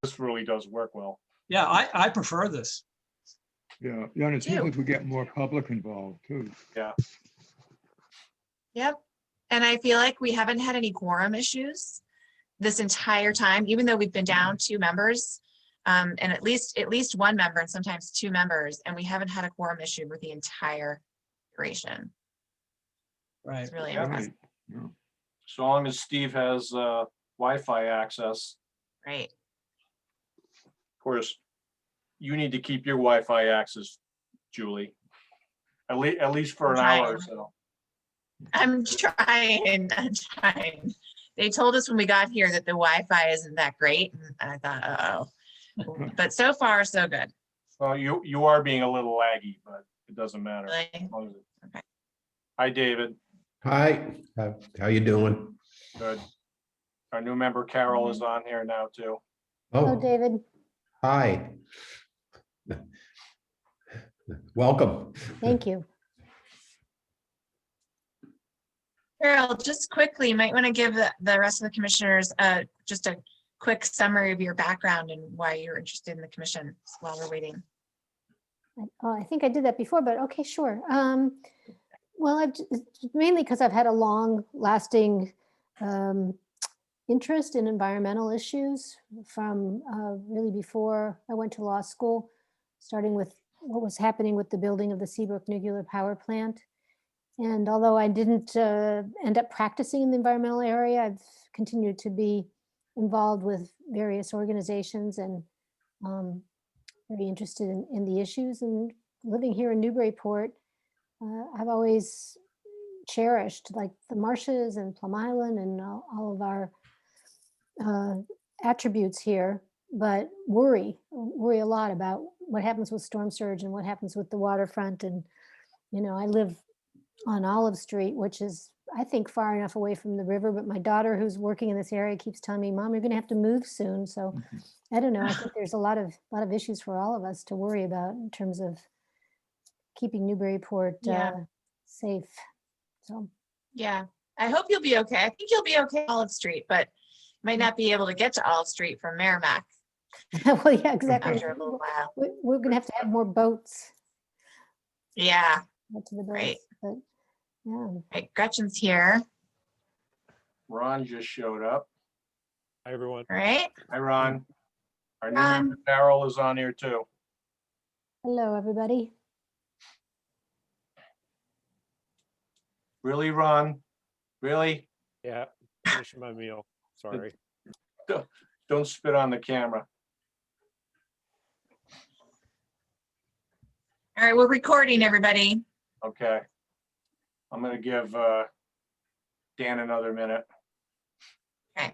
this really does work well. Yeah, I prefer this. Yeah, and it seems like we get more public involved too. Yep. And I feel like we haven't had any quorum issues this entire time, even though we've been down 2 members, and at least one member and sometimes 2 members, and we haven't had a quorum issue with the entire duration. Right. It's really Yeah. impressive. Right. Yeah. So long as Steve has Wi-Fi access. Right. Of course, you need to keep your Wi-Fi access, Julie. At least for an hour or so. I'm trying. They told us when we got here that the Wi-Fi isn't that great. And I thought, uh-oh. But so far, so good. Well, you are being a little laggy, but it doesn't matter. Really? As long as it- Okay. Hi, David. Hi, how you doing? Good. Our new member Carol is on here now too. Hello, Oh, David. hi. Welcome. Thank you. Carol, just quickly, you might want to give the rest of the commissioners just a quick summary of your background and why you're interested in the commission while we're waiting. I think I did that before, but okay, sure. Well, mainly because I've had a long lasting interest in environmental issues from really before I went to law school, starting with what was happening with the building of the Seabrook Nuclear Power Plant. And although I didn't end up practicing in the environmental area, I've continued to be involved with various organizations and very interested in the issues. And living here in Newburyport, I've always cherished like the marshes and Plum Island and all of our attributes here, but worry a lot about what happens with storm surge and what happens with the waterfront. And, you know, I live on Olive Street, which is, I think, far enough away from the river, but my daughter who's working in this area keeps telling me, Mom, you're gonna have to move soon. So I don't know, I think there's a lot of issues for all of us to worry about in terms of keeping Newburyport Yeah. safe. So Yeah, I hope you'll be okay. I think you'll be okay on Olive Street, but might not be able to get to Olive Street from Merrimack well, yeah, exactly. after a little while. We're gonna have to have more boats Yeah, out to the Right. boats, but yeah. right. Gretchen's here, Ron just showed up. Hi, everyone. right? Hi, Ron. Our new Ron. member Carol is on here too. Hello, everybody. Really, Ron? Really? Yeah, finishing my meal. Sorry. Don't spit on the camera. All right, we're recording, everybody. Okay. I'm gonna give Dan another minute. Okay.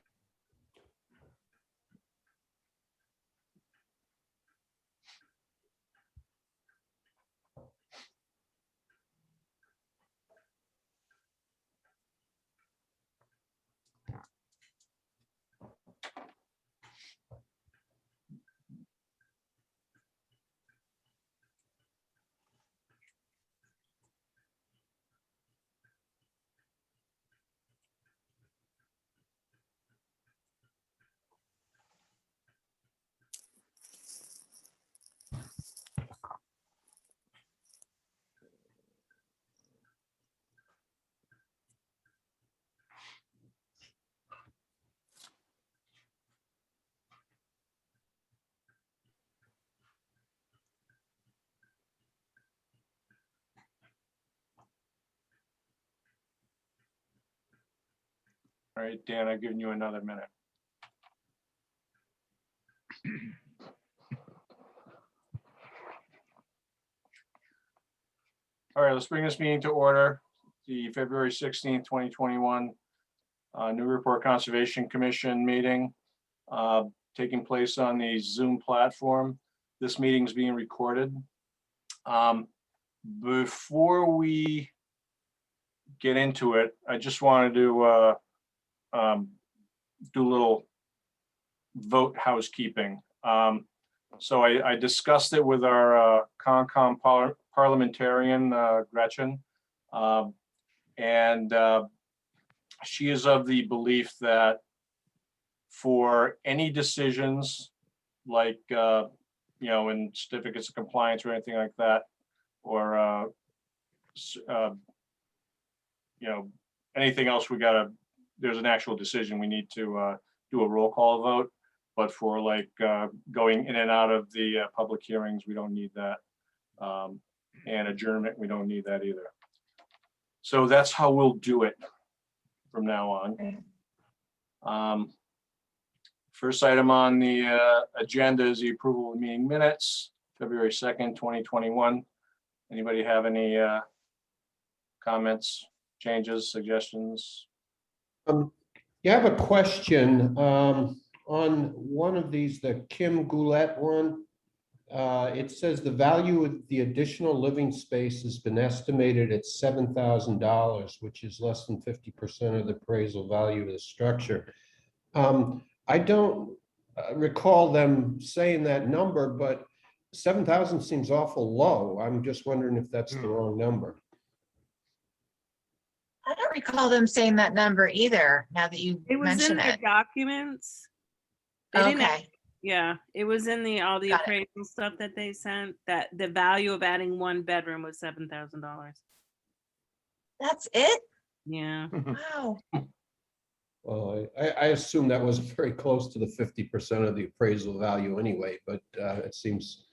All right, Dan, I've given you another minute. All right, let's bring this meeting to order. The February 16th, 2021 Newburyport Conservation Commission meeting taking place on the Zoom platform. This meeting is being recorded. Before we get into it, I just wanted to do a little vote housekeeping. So I discussed it with our Concom parliamentarian, Gretchen. And she is of the belief that for any decisions like, in certificates of compliance or anything like that, or, anything else there's an actual decision, we need to do a roll call vote. But for like going in and out of the public hearings, we don't need that. And adjournment, we don't need that either. So that's how we'll do it from now on. First item on the agenda is the approval of meeting minutes, February 2nd, 2021. Anybody have any comments, changes, suggestions? You have a question on one of these, the Kim Goulet one. It says the value of the additional living space has been estimated at $7,000, which is less than 50% of the appraisal value of the structure. I don't recall them saying that number, but 7,000 seems awful low. I'm just wondering if that's the wrong number. I don't recall them saying that number either, now that you It was in mention their it. documents. They didn't have- Okay, Yeah, it was in all the Got it. appraisal stuff that they sent, that the value of adding one bedroom was $7,000. that's it? Yeah. Wow. Well, I assume that was very close to the 50% of the appraisal value anyway, but it seems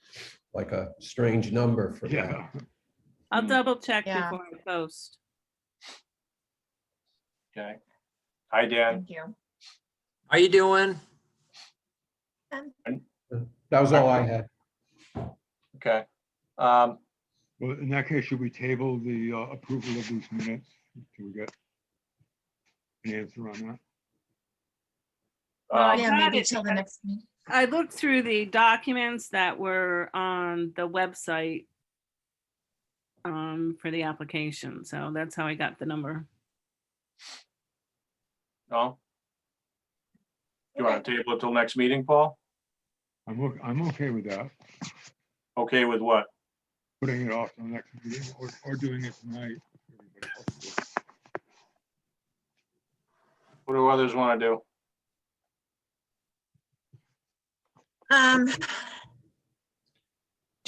like a strange number for that. Yeah. I'll double check Yeah. before I post. Okay. Hi, Dan. Thank you. How you doing? That was all I had. Okay. Well, in that case, should we table the approval of these minutes till we get an answer on that? I Yeah, got maybe it. till the next meeting. I looked through the documents that were on the website for the application, so that's how I got the number. No? You want to table it till next meeting, Paul? I'm okay with that, Okay with what? putting it off to the next meeting or doing it tonight. Everybody else do it. What do others want to do? Um, Do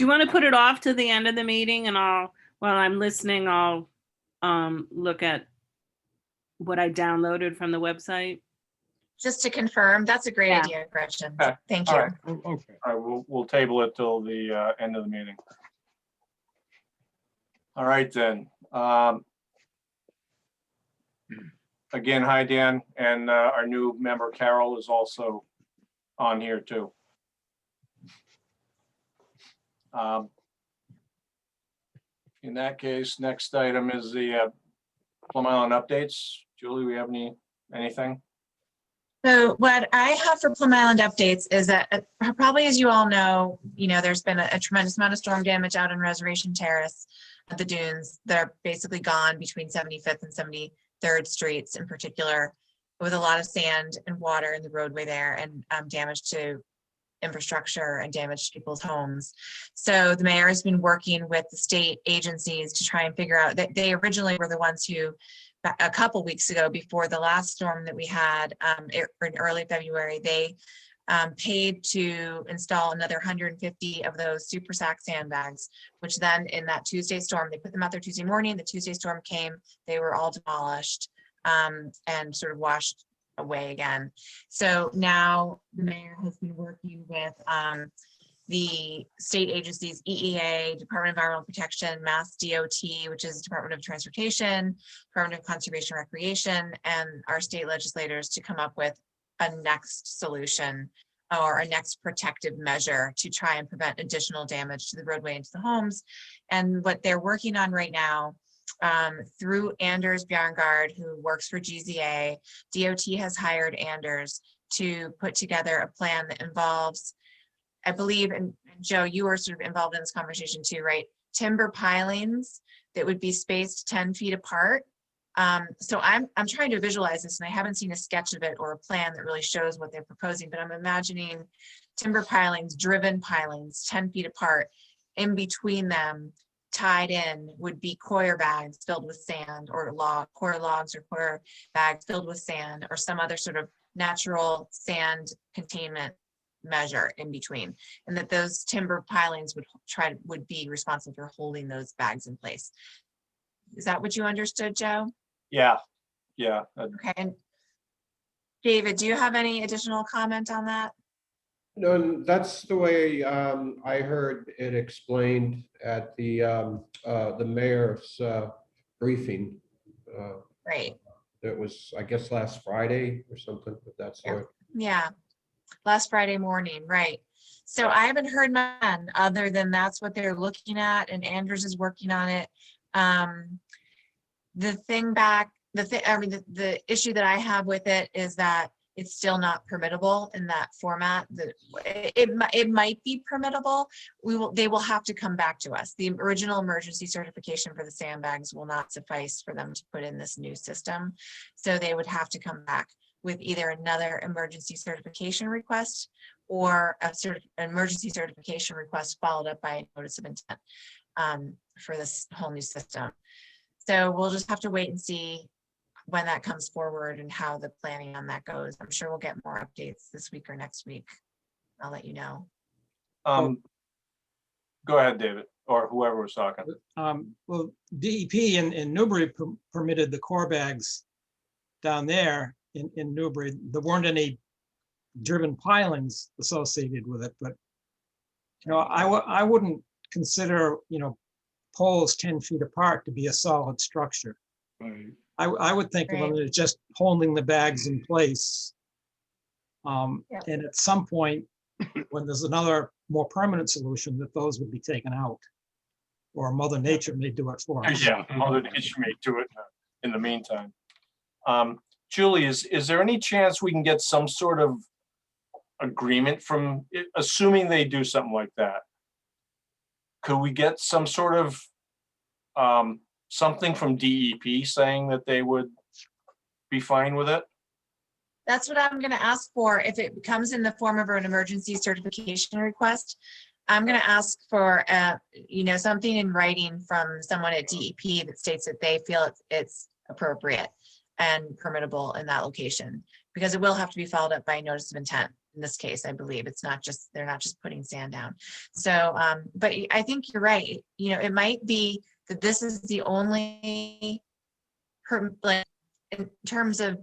you want to put it off to the end of the meeting, and while I'm listening, I'll look at what I downloaded from the website? just to confirm, that's a great Yeah. idea, Gretchen. Okay, Thank all you. right. Oh, okay. All right, we'll table it till the end of the meeting. All right, then. Again, hi, Dan, and our new member Carol is also on here too. In that case, next item is the Plum Island updates. Julie, we have anything? So what I have for Plum Island updates is that probably as you all know, there's been a tremendous amount of storm damage out in Reservation Terrace at the dunes that are basically gone between 75th and 73rd Streets in particular, with a lot of sand and water in the roadway there and damage to infrastructure and damage to people's homes. So the mayor has been working with the state agencies to try and figure out that they originally were the ones who a couple weeks ago, before the last storm that we had in early February, they paid to install another 150 of those super sack sandbags, which then in that Tuesday storm, they put them out there Tuesday morning. The Tuesday storm came, they were all demolished and sort of washed away again. So now the mayor has been working with the state agencies, EEA, Department of Environmental Protection, Mass DOT, which is Department of Transportation, Department of Conservation and Recreation, and our state legislators to come up with a next solution or a next protective measure to try and prevent additional damage to the roadway and to the homes. And what they're working on right now, through Anders Bjarngard, who works for GZA, DOT has hired Anders to put together a plan that involves, I believe, and Joe, you were sort of involved in this conversation too, right? Timber pilings that would be spaced 10 feet apart. So I'm trying to visualize this, and I haven't seen a sketch of it or a plan that really shows what they're proposing, but I'm imagining timber pilings, driven pilings, 10 feet apart. In between them, tied in, would be coir bags filled with sand, or coir logs or coir bags filled with sand, or some other sort of natural sand containment measure in between, and that those timber pilings would be responsible for holding those bags in place. Is that what you understood, Joe? Yeah, yeah. Okay, and David, do you have any additional comment on that? No, and that's the way I heard it explained at the mayor's briefing. Great. It was, I guess, last Friday or something of that Yeah. sort. Yeah, last Friday morning, right. So I haven't heard none other than that's what they're looking at, and Andrews is working on it. The issue that I have with it is that it's still not permittable in that format. It might be permittable. They will have to come back to us. The original emergency certification for the sandbags will not suffice for them to put in this new system. So they would have to come back with either another emergency certification request or an emergency certification request followed up by a notice of intent for this whole new system. So we'll just have to wait and see when that comes forward and how the planning on that goes. I'm sure we'll get more updates this week or next week. I'll let you know. Go ahead, David, or whoever was talking. Well, DEP in Newbury permitted the core bags down there in Newbury. There weren't any driven pilings associated with it, but I wouldn't consider, poles 10 feet apart to be a solid structure. Right. I would think of them as just holding the bags in place. And at some point, when there's another more permanent solution, that those would be taken out. Or Mother Nature may do it for us. Yeah, Mother Nature may do it in the meantime. Julie, is there any chance we can get some sort of agreement from, assuming they do something like that? Could we get some sort of something from DEP saying that they would be fine with it? That's what I'm going to ask for. If it comes in the form of an emergency certification request, I'm going to ask for, something in writing from someone at DEP that states that they feel it's appropriate and permittable in that location, because it will have to be followed up by a notice of intent. In this case, I believe they're not just putting sand down. So, but I think you're right. It might be that this is the only, in terms of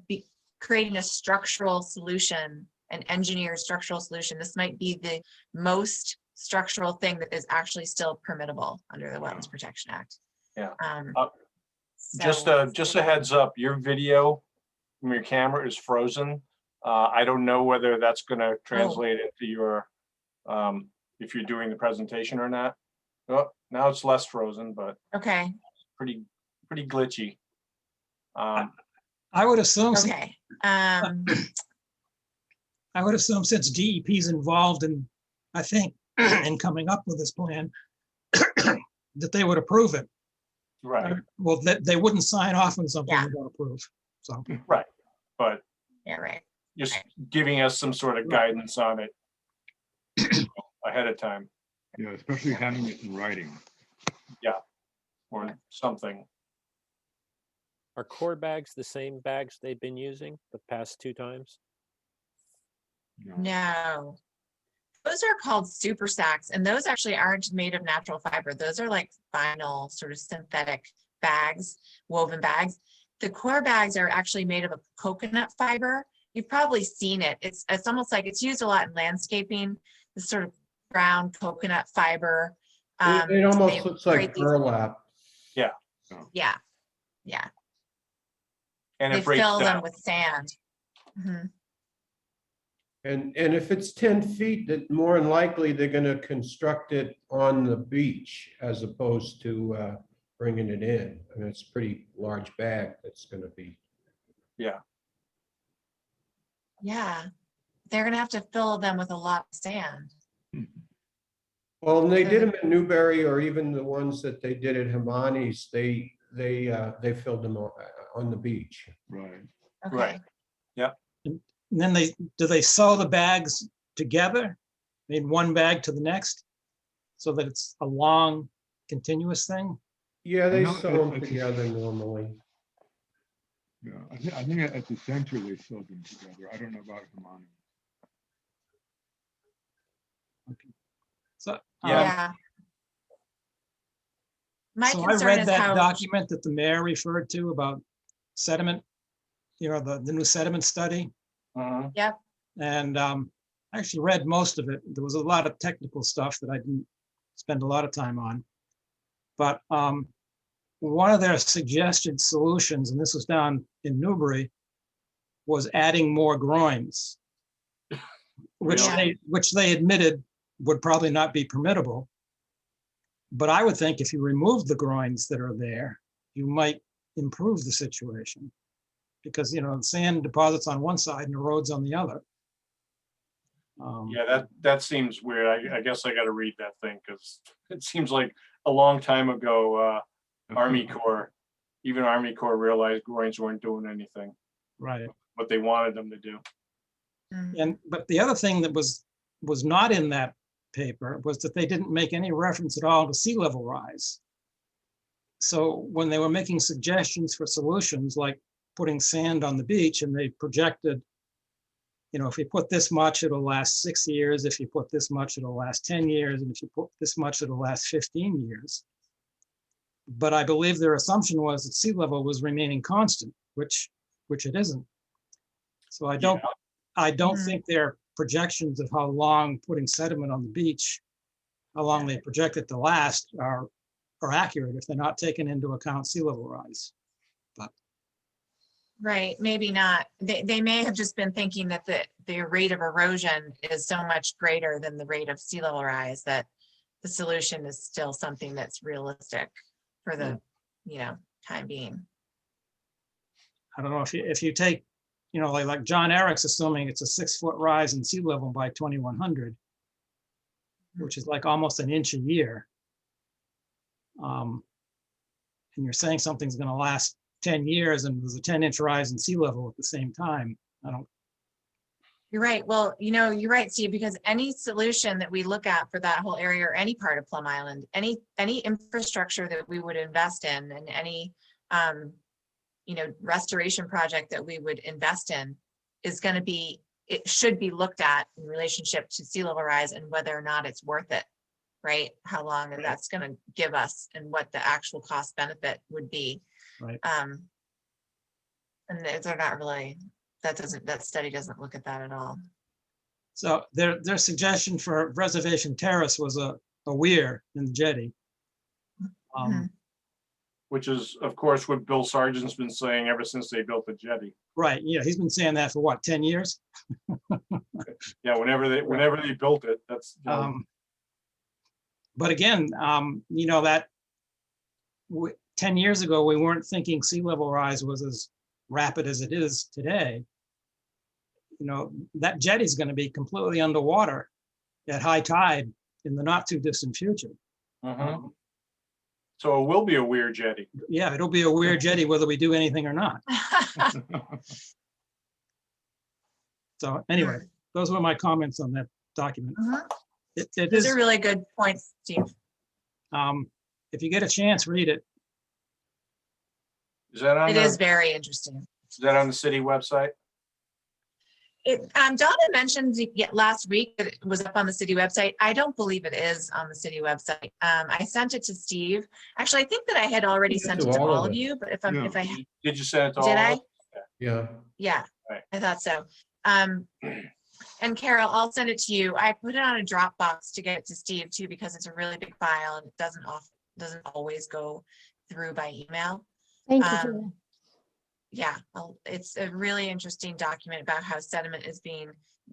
creating a structural solution, an engineered structural solution, this might be the most structural thing that is actually still permittable under the Wetlands Protection Act. Yeah. So- Just a heads up, your video from your camera is frozen. I don't know whether that's going to translate into your, if you're doing the presentation or not. Oh, now it's less frozen, but Okay, pretty glitchy. I would assume. okay. I would assume since DEP is involved in, I think, in coming up with this plan, that they would approve it. Right, Well, they wouldn't sign off on something Yeah. they don't approve. So, but Yeah, right. just giving us some sort of guidance on it ahead of time, Yeah, especially having it in writing. or something. Are core bags the same bags they've been using the past 2 times? No. Those are called super sacks, and those actually aren't made of natural fiber. Those are like vinyl, sort of synthetic bags, woven bags. The core bags are actually made of a coconut fiber. You've probably seen it. It's almost like it's used a lot in landscaping, this sort of brown coconut fiber. It almost they looks like create these- burlap. Yeah, yeah. And They it breaks fill them down. with sand. Mhm. And if it's 10 feet, that more than likely they're gonna construct it on the beach as opposed to bringing it in. I mean, it's a pretty large bag that's gonna be. Yeah. They're gonna have to fill them with a lot of sand. Well, and they did them in Newbury, or even the ones that they did at Himani's, they filled them on the beach. Right. Okay. Right. and then do they sew the bags together? In one bag to the next? So that it's a long, continuous thing? Yeah, they No, sew them it's- together normally. Yeah, I think at the center they sewed them together. I don't know about Hermione. So, Yeah. Yeah. My so I concern read is that how, document that the mayor referred to about sediment, the new sediment study. Mhm. yep, And I actually read most of it. There was a lot of technical stuff that I didn't spend a lot of time on. But one of their suggested solutions, and this was down in Newbury, was adding more groins, which Really? they admitted would probably not be permittable. But I would think if you remove the groins that are there, you might improve the situation. Because, the sand deposits on one side and the roads on the other. Yeah, that seems weird. I guess I gotta read that thing, because it seems like a long time ago, Army Corps, even Army Corps realized groins weren't doing anything, Right. what they wanted them to do. But the other thing that was not in that paper was that they didn't make any reference at all to sea level rise. So when they were making suggestions for solutions like putting sand on the beach, and they projected, if you put this much, it'll last 6 years. If you put this much, it'll last 10 years. And if you put this much, it'll last 15 years. But I believe their assumption was that sea level was remaining constant, which it isn't. So I don't Mhm. think their projections of how long putting sediment on the beach, how long they project it to last, are accurate if they're not taking into account sea level rise. right, maybe not. They may have just been thinking that the rate of erosion is so much greater than the rate of sea level rise that the solution is still something that's realistic for the, time being. I don't know if you take, like John Eric's assuming it's a 6-foot rise in sea level by 2100, which is like almost an inch a year. And you're saying something's going to last 10 years and there's a 10-inch rise in sea level at the same time. You're right. Well, you're right, Steve, because any solution that we look at for that whole area or any part of Plum Island, any infrastructure that we would invest in, and any restoration project that we would invest in is going to be, it should be looked at in relationship to sea level rise and whether or not it's worth it, right? How long that's going to give us and what the actual cost benefit would be. Right. And they're not really, that study doesn't look at that at all. So their suggestion for Reservation Terrace was a weir in the jetty. Mhm. Which is, of course, what Bill Sargent's been saying ever since they built the jetty. Right. Yeah, he's been saying that for what, 10 years? Yeah, whenever they built it, that's, But again, that 10 years ago, we weren't thinking sea level rise was as rapid as it is today. That jetty is going to be completely underwater at high tide in the not too distant future. mhm. So it will be a weird jetty. Yeah, it'll be a weird jetty whether we do anything or not. So anyway, those were my comments on that document. Mhm. It Those is, are really good points, Steve. if you get a chance, read it. Is that on It is the, very interesting. is that on the city website? Donna mentioned last week that it was up on the city website. I don't believe it is on the city website. I sent it to Steve. Actually, I think that I had already sent it to all of you, but if I Did you send it to all did of I? us? Yeah. Yeah, Right. I thought so. And Carol, I'll send it to you. I put it on a Dropbox to get it to Steve too, because it's a really big file and it doesn't always go through by email. Thank you, Julia. Yeah, it's a really interesting document about how sediment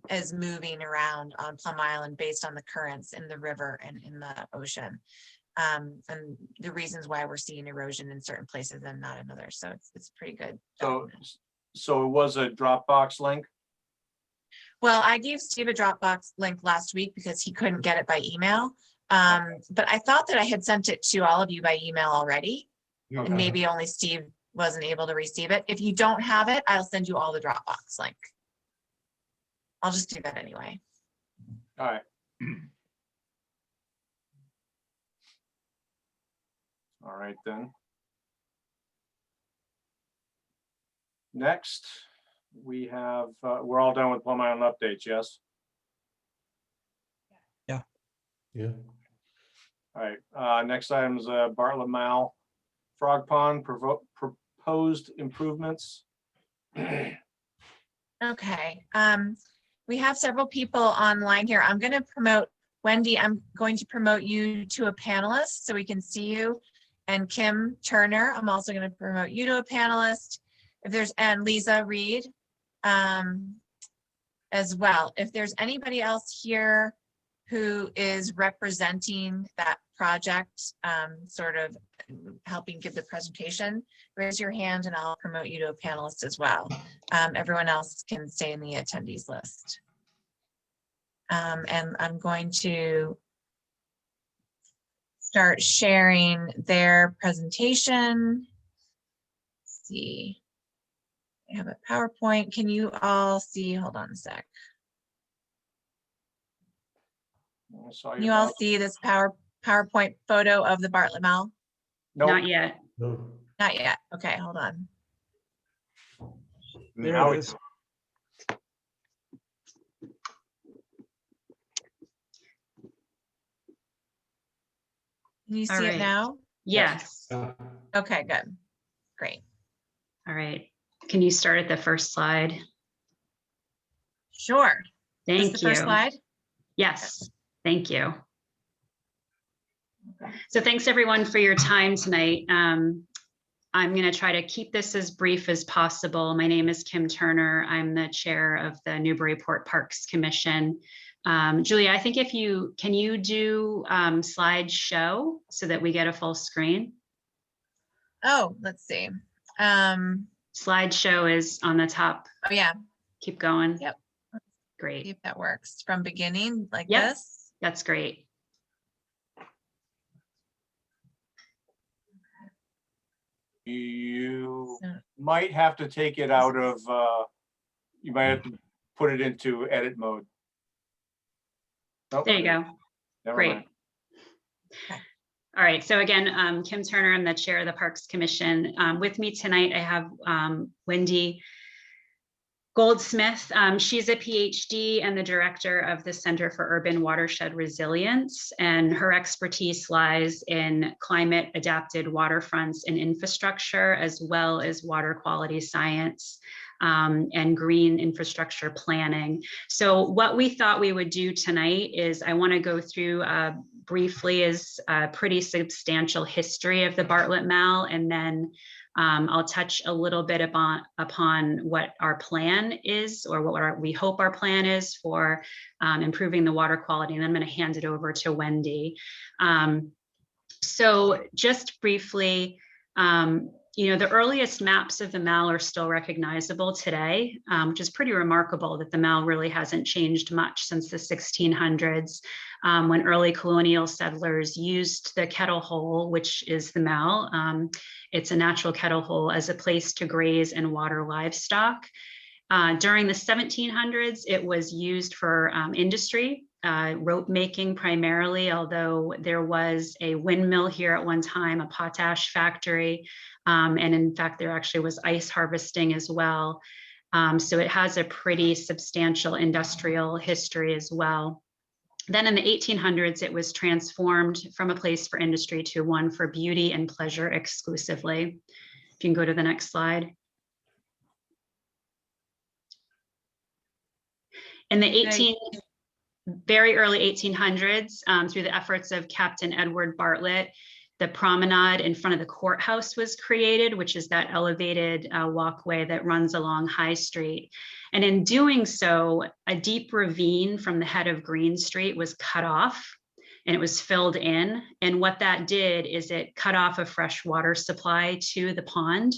is moving around on Plum Island based on the currents in the river and in the ocean. And the reasons why we're seeing erosion in certain places and not in others. So it's pretty good. So it was a Dropbox link? Well, I gave Steve a Dropbox link last week because he couldn't get it by email. But I thought that I had sent it to all of you by email already. Okay. And maybe only Steve wasn't able to receive it. If you don't have it, I'll send you all the Dropbox link. I'll just do that anyway. All right. All right, then. Next, we have, we're all done with Plum Island updates, yes? Yeah. Yeah. All right, next item is Bartlett Mall Frog Pond proposed improvements. Okay, we have several people online here. I'm gonna promote, Wendy, I'm going to promote you to a panelist so we can see you. And Kim Turner, I'm also gonna promote you to a panelist. If there's, and Lisa Reed as well. If there's anybody else here who is representing that project, sort of helping give the presentation, raise your hand and I'll promote you to a panelist as well. Everyone else can stay in the attendees list. And I'm going to start sharing their presentation. Let's see. I have a PowerPoint. Can you all see? Hold on a sec. Can you all see this PowerPoint photo of the Bartlett Mall? Not yet. No. Not yet. Okay, hold on. There Now it we is. Can you All see it right. now? Yes. Okay, good. Great. All right. Can you start at the first slide? Sure. Is this Thank the you. first slide? Yes, thank you. So thanks everyone for your time tonight. I'm going to try to keep this as brief as possible. My name is Kim Turner. I'm the chair of the Newburyport Parks Commission. Julia, I think can you do slideshow so that we get a full screen? Oh, let's see. Slideshow is on the top. Oh yeah, Keep going. Yep. see Great. if that works from beginning like Yep. this. That's great. You So- might have to take it out of, you might have to put it into edit mode. Nope, There you go. never Great. mind. Okay. All right, so again, Kim Turner, I'm the chair of the Parks Commission. With me tonight, I have Wendy Goldsmith. She's a PhD and the director of the Center for Urban Watershed Resilience, and her expertise lies in climate adapted waterfronts and infrastructure, as well as water quality science and green infrastructure planning. So what we thought we would do tonight is I want to go through briefly is a pretty substantial history of the Bartlett Mall, and then I'll touch a little bit upon what our plan is, or what we hope our plan is for improving the water quality. And then I'm going to hand it over to Wendy. So just briefly, the earliest maps of the Mall are still recognizable today, which is pretty remarkable that the Mall really hasn't changed much since the 1600s, when early colonial settlers used the kettle hole, which is the Mall. It's a natural kettle hole as a place to graze and water livestock. During the 1700s, it was used for industry, rope making primarily, although there was a windmill here at one time, a potash factory, and in fact, there actually was ice harvesting as well. So it has a pretty substantial industrial history as well. Then in the 1800s, it was transformed from a place for industry to one for beauty and pleasure exclusively. If you can go to the next slide. In the very early 1800s, through the efforts of Captain Edward Bartlett, the promenade in front of the courthouse was created, which is that elevated walkway that runs along High Street. And in doing so, a deep ravine from the head of Green Street was cut off and it was filled in. And what that did is it cut off a fresh water supply to the pond,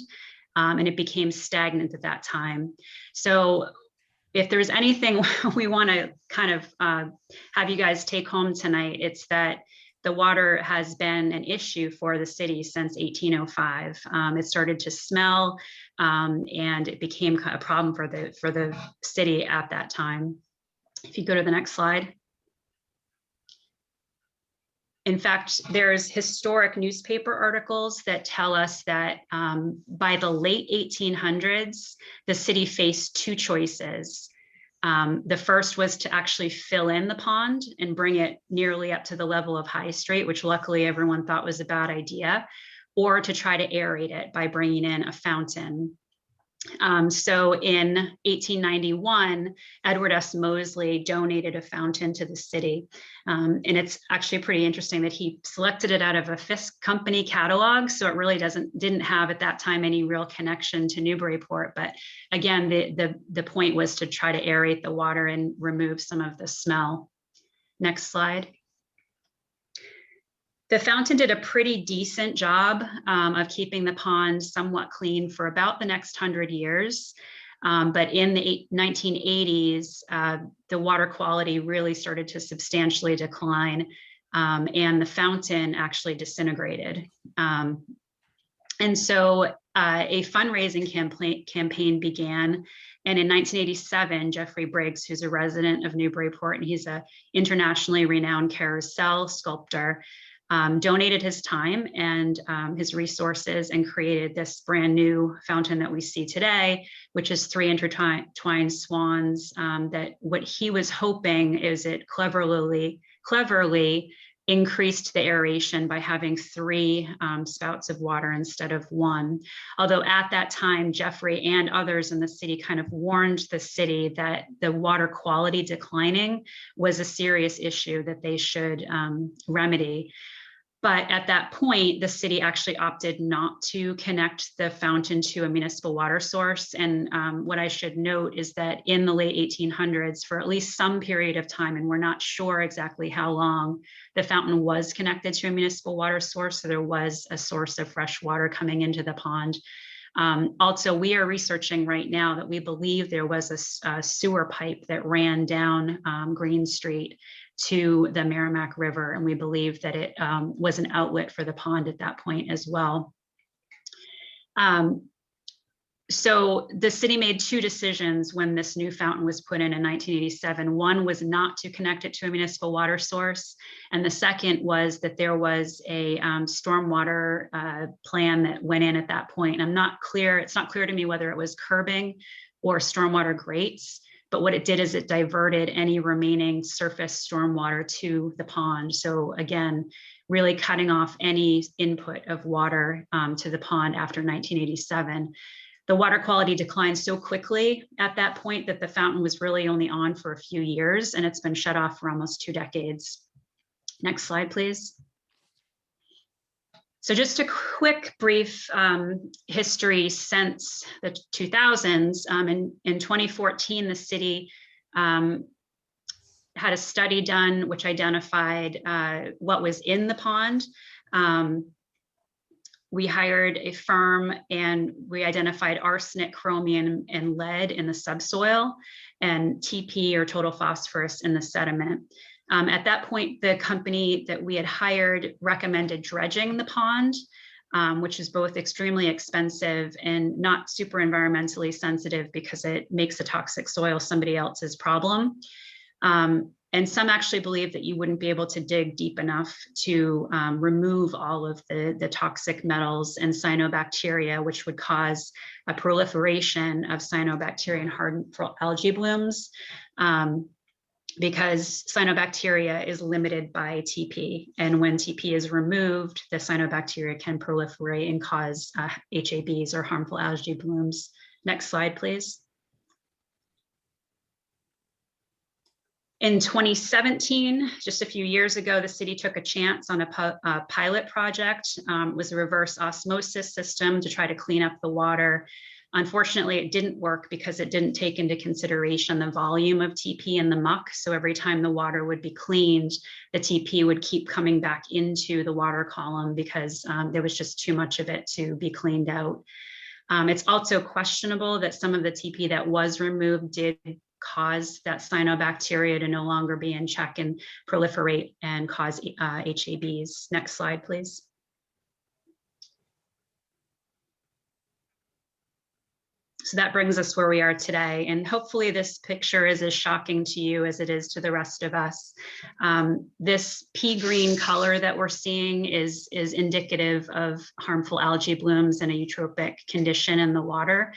and it became stagnant at that time. So if there's anything we want to kind of have you guys take home tonight, it's that the water has been an issue for the city since 1805. It started to smell, and it became a problem for the city at that time. If you go to the next slide. In fact, there's historic newspaper articles that tell us that by the late 1800s, the city faced two choices. The first was to actually fill in the pond and bring it nearly up to the level of High Street, which luckily everyone thought was a bad idea, or to try to aerate it by bringing in a fountain. So in 1891, Edward S. Mosley donated a fountain to the city. And it's actually pretty interesting that he selected it out of a Fisk Company catalog. So it really didn't have at that time any real connection to Newburyport. But again, the point was to try to aerate the water and remove some of the smell. Next slide. The fountain did a pretty decent job of keeping the pond somewhat clean for about the next 100 years. But in the 1980s, the water quality really started to substantially decline, and the fountain actually disintegrated. And so a fundraising campaign began. And in 1987, Jeffrey Briggs, who's a resident of Newburyport, and he's an internationally renowned carousel sculptor, donated his time and his resources and created this brand new fountain that we see today, which is 3 intertwined swans. That what he was hoping is it cleverly increased the aeration by having 3 spouts of water instead of 1. Although at that time, Jeffrey and others in the city kind of warned the city that the water quality declining was a serious issue that they should remedy. But at that point, the city actually opted not to connect the fountain to a municipal water source. And what I should note is that in the late 1800s, for at least some period of time, and we're not sure exactly how long, the fountain was connected to a municipal water source. So there was a source of fresh water coming into the pond. Also, we are researching right now that we believe there was a sewer pipe that ran down Green Street to the Merrimack River, and we believe that it was an outlet for the pond at that point as well. So the city made 2 decisions when this new fountain was put in 1987. One was not to connect it to a municipal water source, and the second was that there was a stormwater plan that went in at that point. It's not clear to me whether it was curbing or stormwater grates, but what it did is it diverted any remaining surface stormwater to the pond. So again, really cutting off any input of water to the pond after 1987. The water quality declined so quickly at that point that the fountain was really only on for a few years, and it's been shut off for almost 2 decades. Next slide, please. So just a quick brief history since the 2000s. In 2014, the city had a study done which identified what was in the pond. We hired a firm and we identified arsenic, chromium, and lead in the subsoil, and TP, or total phosphorus, in the sediment. At that point, the company that we had hired recommended dredging the pond, which is both extremely expensive and not super environmentally sensitive because it makes the toxic soil somebody else's problem. And some actually believe that you wouldn't be able to dig deep enough to remove all of the toxic metals and cyanobacteria, which would cause a proliferation of cyanobacteria and harmful algae blooms, because cyanobacteria is limited by TP. And when TP is removed, the cyanobacteria can proliferate and cause HABs, or harmful algae blooms. Next slide, please. In 2017, just a few years ago, the city took a chance on a pilot project. It was a reverse osmosis system to try to clean up the water. Unfortunately, it didn't work because it didn't take into consideration the volume of TP in the muck. So every time the water would be cleaned, the TP would keep coming back into the water column because there was just too much of it to be cleaned out. It's also questionable that some of the TP that was removed did cause that cyanobacteria to no longer be in check and proliferate and cause HABs. Next slide, please. So that brings us where we are today. And hopefully this picture is as shocking to you as it is to the rest of us. This pea green color that we're seeing is indicative of harmful algae blooms and a eutrophic condition in the water.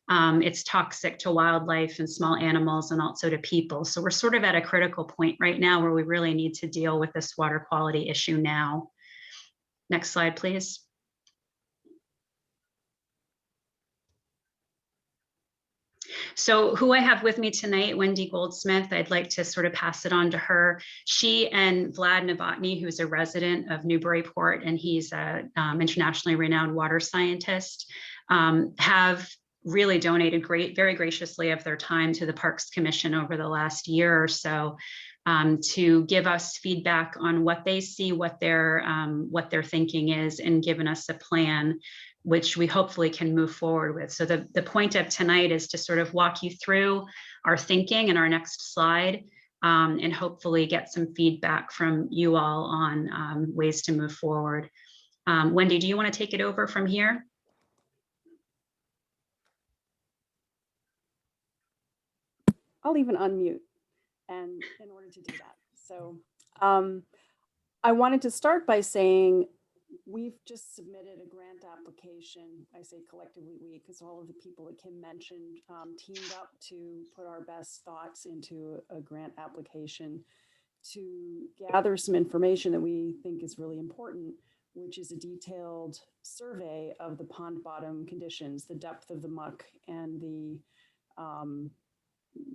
It's toxic to wildlife and small animals and also to people. So we're sort of at a critical point right now where we really need to deal with this water quality issue now. Next slide, please. So who I have with me tonight, Wendy Goldsmith, I'd like to sort of pass it on to her. She and Vlad Novotny, who's a resident of Newburyport, and he's a internationally renowned water scientist, have really donated very graciously of their time to the Parks Commission over the last year or so, to give us feedback on what they see, what their thinking is, and given us a plan which we hopefully can move forward with. So the point of tonight is to sort of walk you through our thinking in our next slide, and hopefully get some feedback from you all on ways to move forward. Wendy, do you want to take it over from here? I'll even unmute and in order to do that. So I wanted to start by saying we've just submitted a grant application. I say collectively we, because all of the people that Kim mentioned teamed up to put our best thoughts into a grant application to gather some information that we think is really important, which is a detailed survey of the pond bottom conditions, the depth of the muck, and the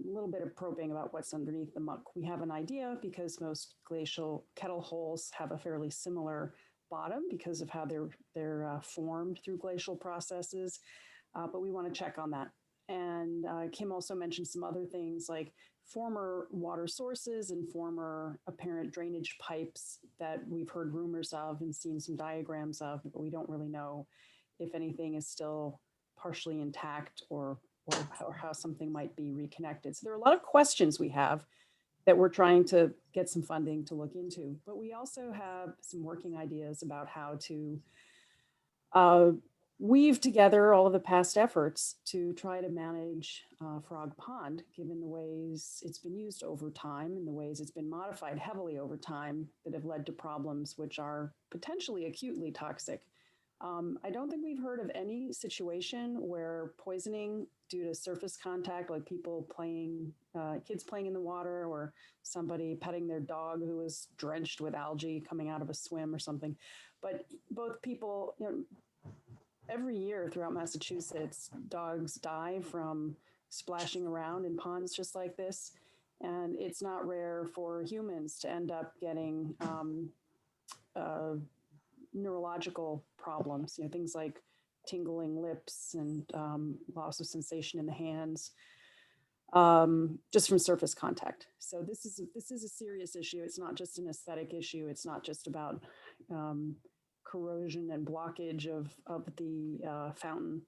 little bit of probing about what's underneath the muck. We have an idea because most glacial kettle holes have a fairly similar bottom because of how they're formed through glacial processes, but we want to check on that. And Kim also mentioned some other things like former water sources and former apparent drainage pipes that we've heard rumors of and seen some diagrams of, but we don't really know if anything is still partially intact or how something might be reconnected. So there are a lot of questions we have that we're trying to get some funding to look into, but we also have some working ideas about how to weave together all of the past efforts to try to manage Frog Pond, given the ways it's been used over time and the ways it's been modified heavily over time that have led to problems which are potentially acutely toxic. I don't think we've heard of any situation where poisoning due to surface contact, like people playing, kids playing in the water, or somebody petting their dog who was drenched with algae coming out of a swim or something. But both people, every year throughout Massachusetts, dogs die from splashing around in ponds just like this. And it's not rare for humans to end up getting neurological problems, things like tingling lips and loss of sensation in the hands, just from surface contact. So this is a serious issue. It's not just an aesthetic issue. It's not just about corrosion and blockage of the fountain.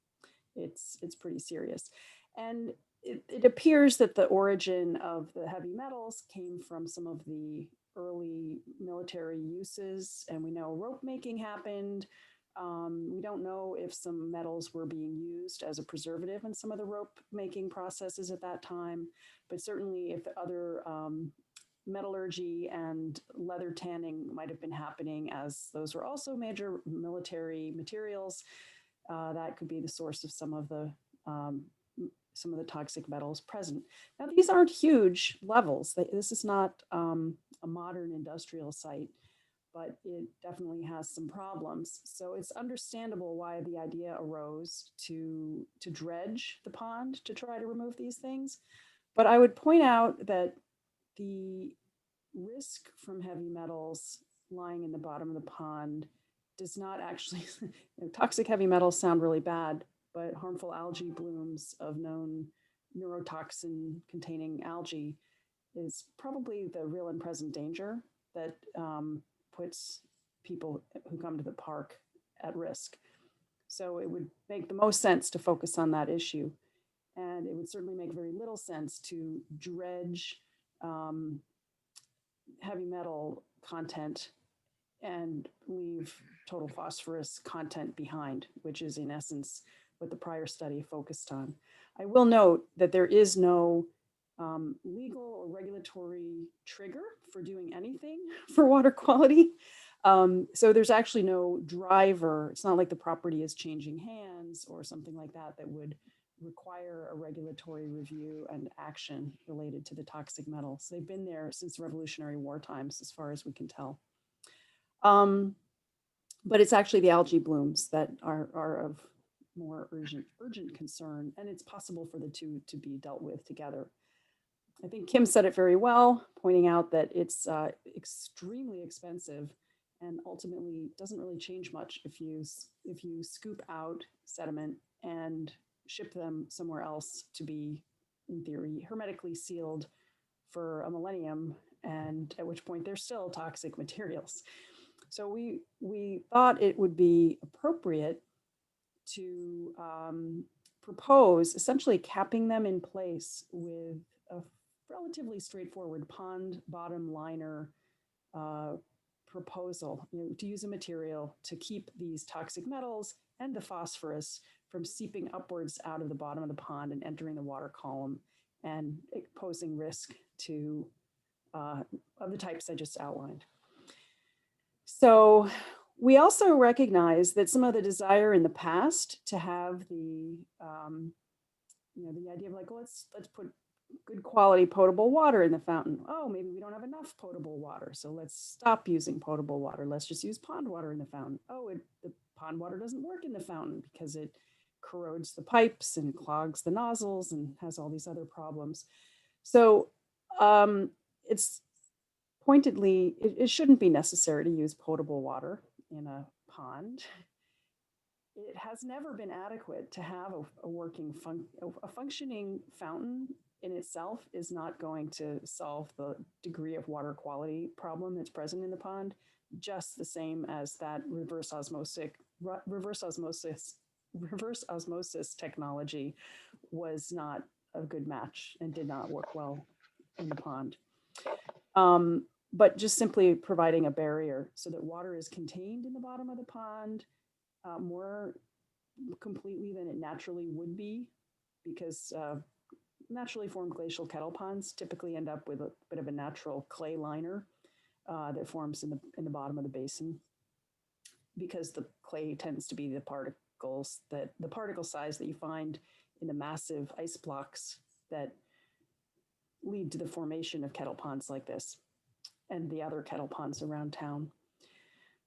It's pretty serious. And it appears that the origin of the heavy metals came from some of the early military uses, and we know rope making happened. We don't know if some metals were being used as a preservative in some of the rope making processes at that time, but certainly if the other metallurgy and leather tanning might have been happening, as those were also major military materials, that could be the source of some of the toxic metals present. Now, these aren't huge levels. This is not a modern industrial site, but it definitely has some problems. So it's understandable why the idea arose to dredge the pond to try to remove these things. But I would point out that the risk from heavy metals lying in the bottom of the pond does not actually, toxic heavy metals sound really bad, but harmful algae blooms of known neurotoxin containing algae is probably the real and present danger that puts people who come to the park at risk. So it would make the most sense to focus on that issue. And it would certainly make very little sense to dredge heavy metal content and leave total phosphorus content behind, which is in essence what the prior study focused on. I will note that there is no legal or regulatory trigger for doing anything for water quality. So there's actually no driver. It's not like the property is changing hands or something like that that would require a regulatory review and action related to the toxic metals. They've been there since Revolutionary War times, as far as we can tell. But it's actually the algae blooms that are of more urgent concern, and it's possible for the two to be dealt with together. I think Kim said it very well, pointing out that it's extremely expensive and ultimately doesn't really change much if you scoop out sediment and ship them somewhere else to be, in theory, hermetically sealed for a millennium, and at which point they're still toxic materials. So we thought it would be appropriate to propose essentially capping them in place with a relatively straightforward pond bottom liner proposal, to use a material to keep these toxic metals and the phosphorus from seeping upwards out of the bottom of the pond and entering the water column and posing risk to of the types I just outlined. So we also recognize that some of the desire in the past to have the idea of like, let's put good quality potable water in the fountain. Oh, maybe we don't have enough potable water, so let's stop using potable water. Let's just use pond water in the fountain. Oh, the pond water doesn't work in the fountain because it corrodes the pipes and clogs the nozzles and has all these other problems. So it's pointedly, it shouldn't be necessary to use potable water in a pond. It has never been adequate to have a functioning fountain in itself is not going to solve the degree of water quality problem that's present in the pond, just the same as that reverse osmosis technology was not a good match and did not work well in the pond. But just simply providing a barrier so that water is contained in the bottom of the pond more completely than it naturally would be, because naturally formed glacial kettle ponds typically end up with a bit of a natural clay liner that forms in the bottom of the basin, because the clay tends to be the particle size that you find in the massive ice blocks that lead to the formation of kettle ponds like this and the other kettle ponds around town.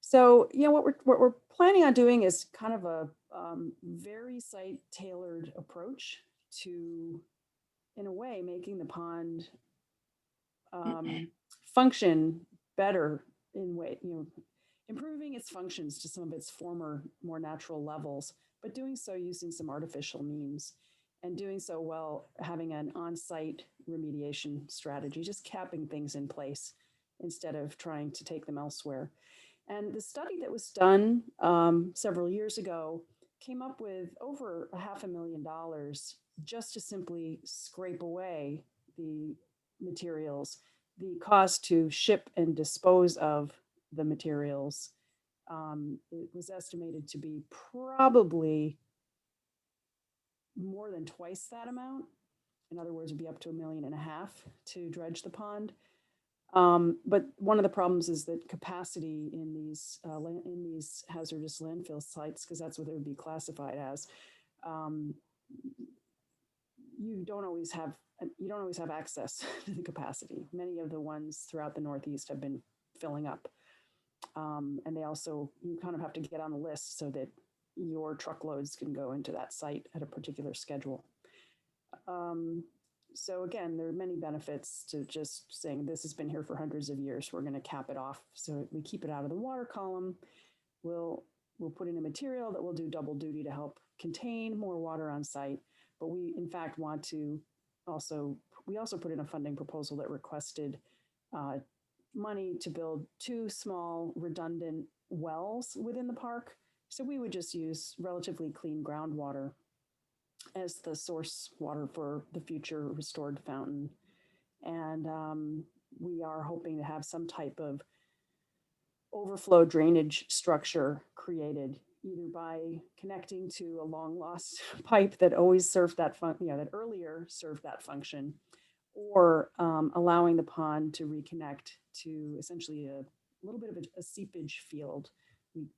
So, what we're planning on doing is kind of a very site-tailored approach to, in a way, making the pond function better improving its functions to some of its former, more natural levels, but doing so using some artificial means, and doing so while having an on-site remediation strategy, just capping things in place instead of trying to take them elsewhere. And the study that was done several years ago came up with over $500,000 just to simply scrape away the materials. The cost to ship and dispose of the materials, it was estimated to be probably more than twice that amount. In other words, it'd be up to $1.5 million to dredge the pond. But one of the problems is that capacity in these hazardous landfill sites, because that's what they would be classified as, you don't always have access to the capacity. Many of the ones throughout the Northeast have been filling up, and you kind of have to get on the list so that your truckloads can go into that site at a particular schedule. So again, there are many benefits to just saying this has been here for hundreds of years. We're going to cap it off so we keep it out of the water column. We'll put in a material that will do double duty to help contain more water on site. But we, in fact, want to also put in a funding proposal that requested money to build 2 small redundant wells within the park. So we would just use relatively clean groundwater as the source water for the future restored fountain. And we are hoping to have some type of overflow drainage structure created, either by connecting to a long lost pipe that always served that that earlier served that function, or allowing the pond to reconnect to essentially a little bit of a seepage field.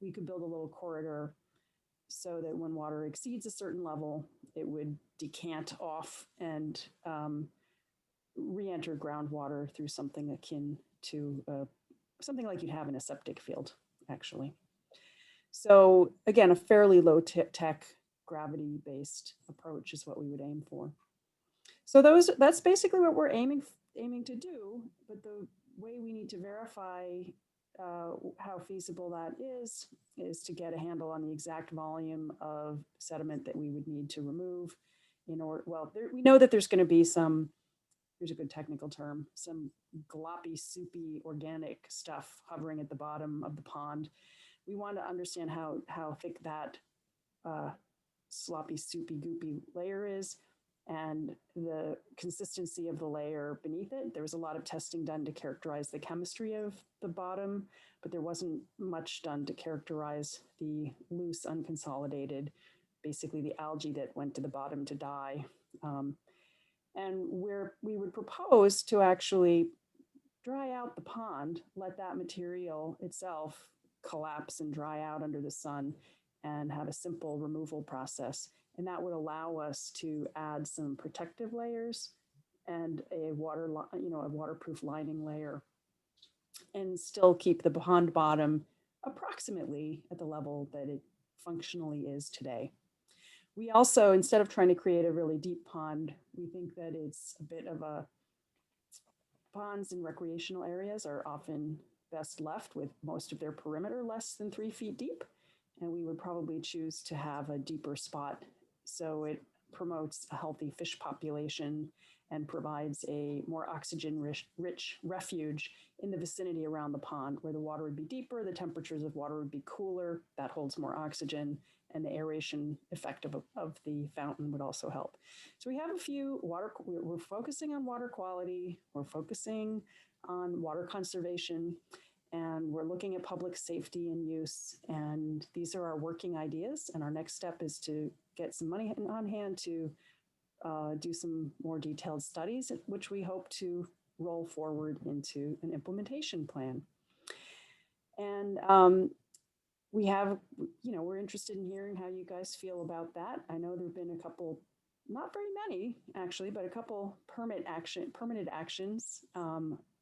We could build a little corridor so that when water exceeds a certain level, it would decant off and re-enter groundwater through something akin to something like you'd have in a septic field, actually. So again, a fairly low tech, gravity-based approach is what we would aim for. So that's basically what we're aiming to do, but the way we need to verify how feasible that is to get a handle on the exact volume of sediment that we would need to remove in order, well, we know that there's going to be some, here's a good technical term, some gloppy, soupy, organic stuff hovering at the bottom of the pond. We want to understand how thick that sloppy, soupy, goopy layer is and the consistency of the layer beneath it. There was a lot of testing done to characterize the chemistry of the bottom, but there wasn't much done to characterize the loose, unconsolidated, basically the algae that went to the bottom to die. And where we would propose to actually dry out the pond, let that material itself collapse and dry out under the sun and have a simple removal process. And that would allow us to add some protective layers and a waterproof lining layer and still keep the pond bottom approximately at the level that it functionally is today. We also, instead of trying to create a really deep pond, we think that it's a bit of a, ponds in recreational areas are often best left with most of their perimeter less than 3 feet deep. And we would probably choose to have a deeper spot so it promotes a healthy fish population and provides a more oxygen-rich refuge in the vicinity around the pond where the water would be deeper, the temperatures of water would be cooler, that holds more oxygen, and the aeration effect of the fountain would also help. So we have a few we're focusing on water quality, we're focusing on water conservation, and we're looking at public safety and use. And these are our working ideas. And our next step is to get some money on hand to do some more detailed studies, which we hope to roll forward into an implementation plan. And we have, we're interested in hearing how you guys feel about that. I know there've been a couple, not very many actually, but a couple permitted actions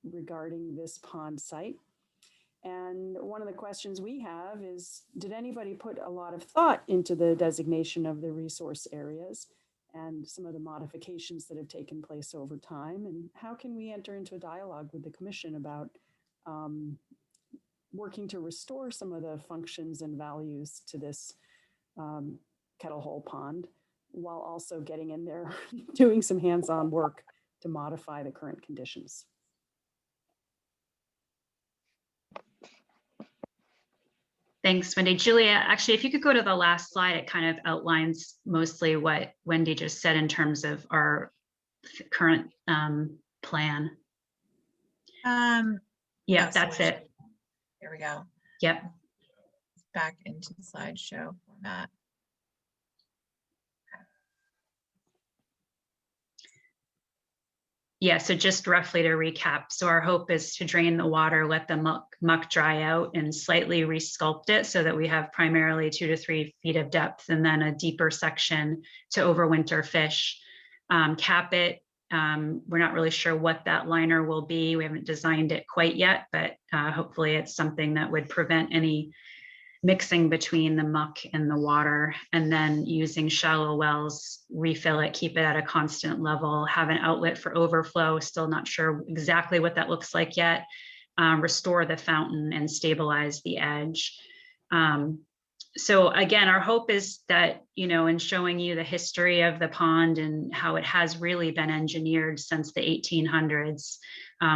regarding this pond site. And one of the questions we have is, did anybody put a lot of thought into the designation of the resource areas and some of the modifications that have taken place over time? And how can we enter into a dialogue with the commission about working to restore some of the functions and values to this kettle hole pond while also getting in there, doing some hands-on work to modify the current conditions? Thanks, Wendy. Julia, actually, if you could go to the last slide, it kind of outlines mostly what Wendy just said in terms of our current plan. Yeah, that's it. Here we go. Yep. Back into the slideshow format. Yeah, so just roughly to recap. So our hope is to drain the water, let the muck dry out and slightly resculpt it so that we have primarily 2 to 3 feet of depth and then a deeper section to overwinter fish. Cap it. We're not really sure what that liner will be. We haven't designed it quite yet, but hopefully it's something that would prevent any mixing between the muck and the water, and then using shallow wells, refill it, keep it at a constant level, have an outlet for overflow, still not sure exactly what that looks like yet, restore the fountain and stabilize the edge. So again, our hope is that, in showing you the history of the pond and how it has really been engineered since the 1800s,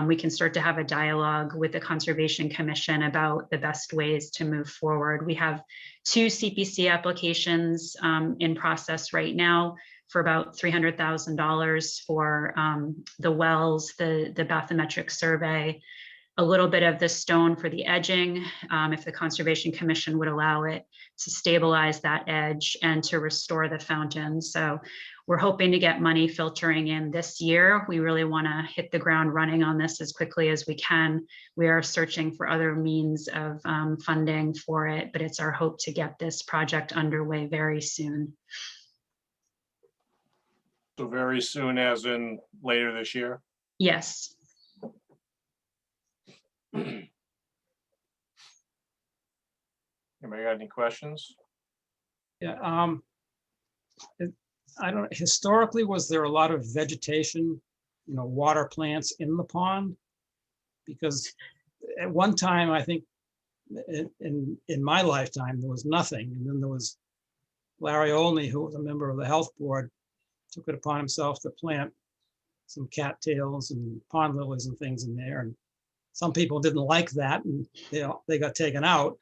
we can start to have a dialogue with the Conservation Commission about the best ways to move forward. We have 2 CPC applications in process right now for about $300,000 for the wells, the bathymetric survey, a little bit of the stone for the edging, if the Conservation Commission would allow it, to stabilize that edge and to restore the fountain. So we're hoping to get money filtering in this year. We really want to hit the ground running on this as quickly as we can. We are searching for other means of funding for it, but it's our hope to get this project underway very soon. So very soon, as in later this year? Yes. Anybody got any questions? Yeah, I don't, historically, was there a lot of vegetation, water plants in the pond? Because at one time, I think in my lifetime, there was nothing. And then there was Larry Olney, who was a member of the health board, took it upon himself to plant some cattails and pond lilies and things in there. And some people didn't like that, and they got taken out.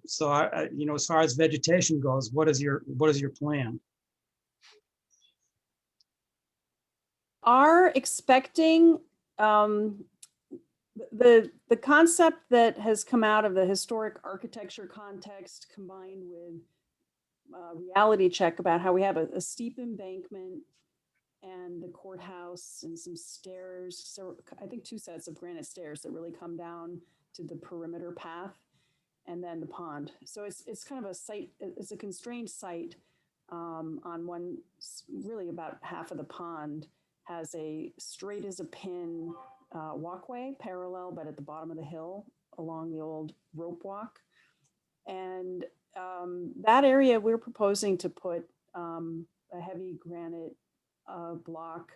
So as far as vegetation goes, what is your plan? Are expecting the concept that has come out of the historic architecture context combined with reality check about how we have a steep embankment and the courthouse and some stairs. So I think 2 sets of granite stairs that really come down to the perimeter path, and then the pond. So it's kind of a site, it's a constrained site on one, really about half of the pond has a straight as a pin walkway parallel, but at the bottom of the hill along the old rope walk. And that area we're proposing to put a heavy granite block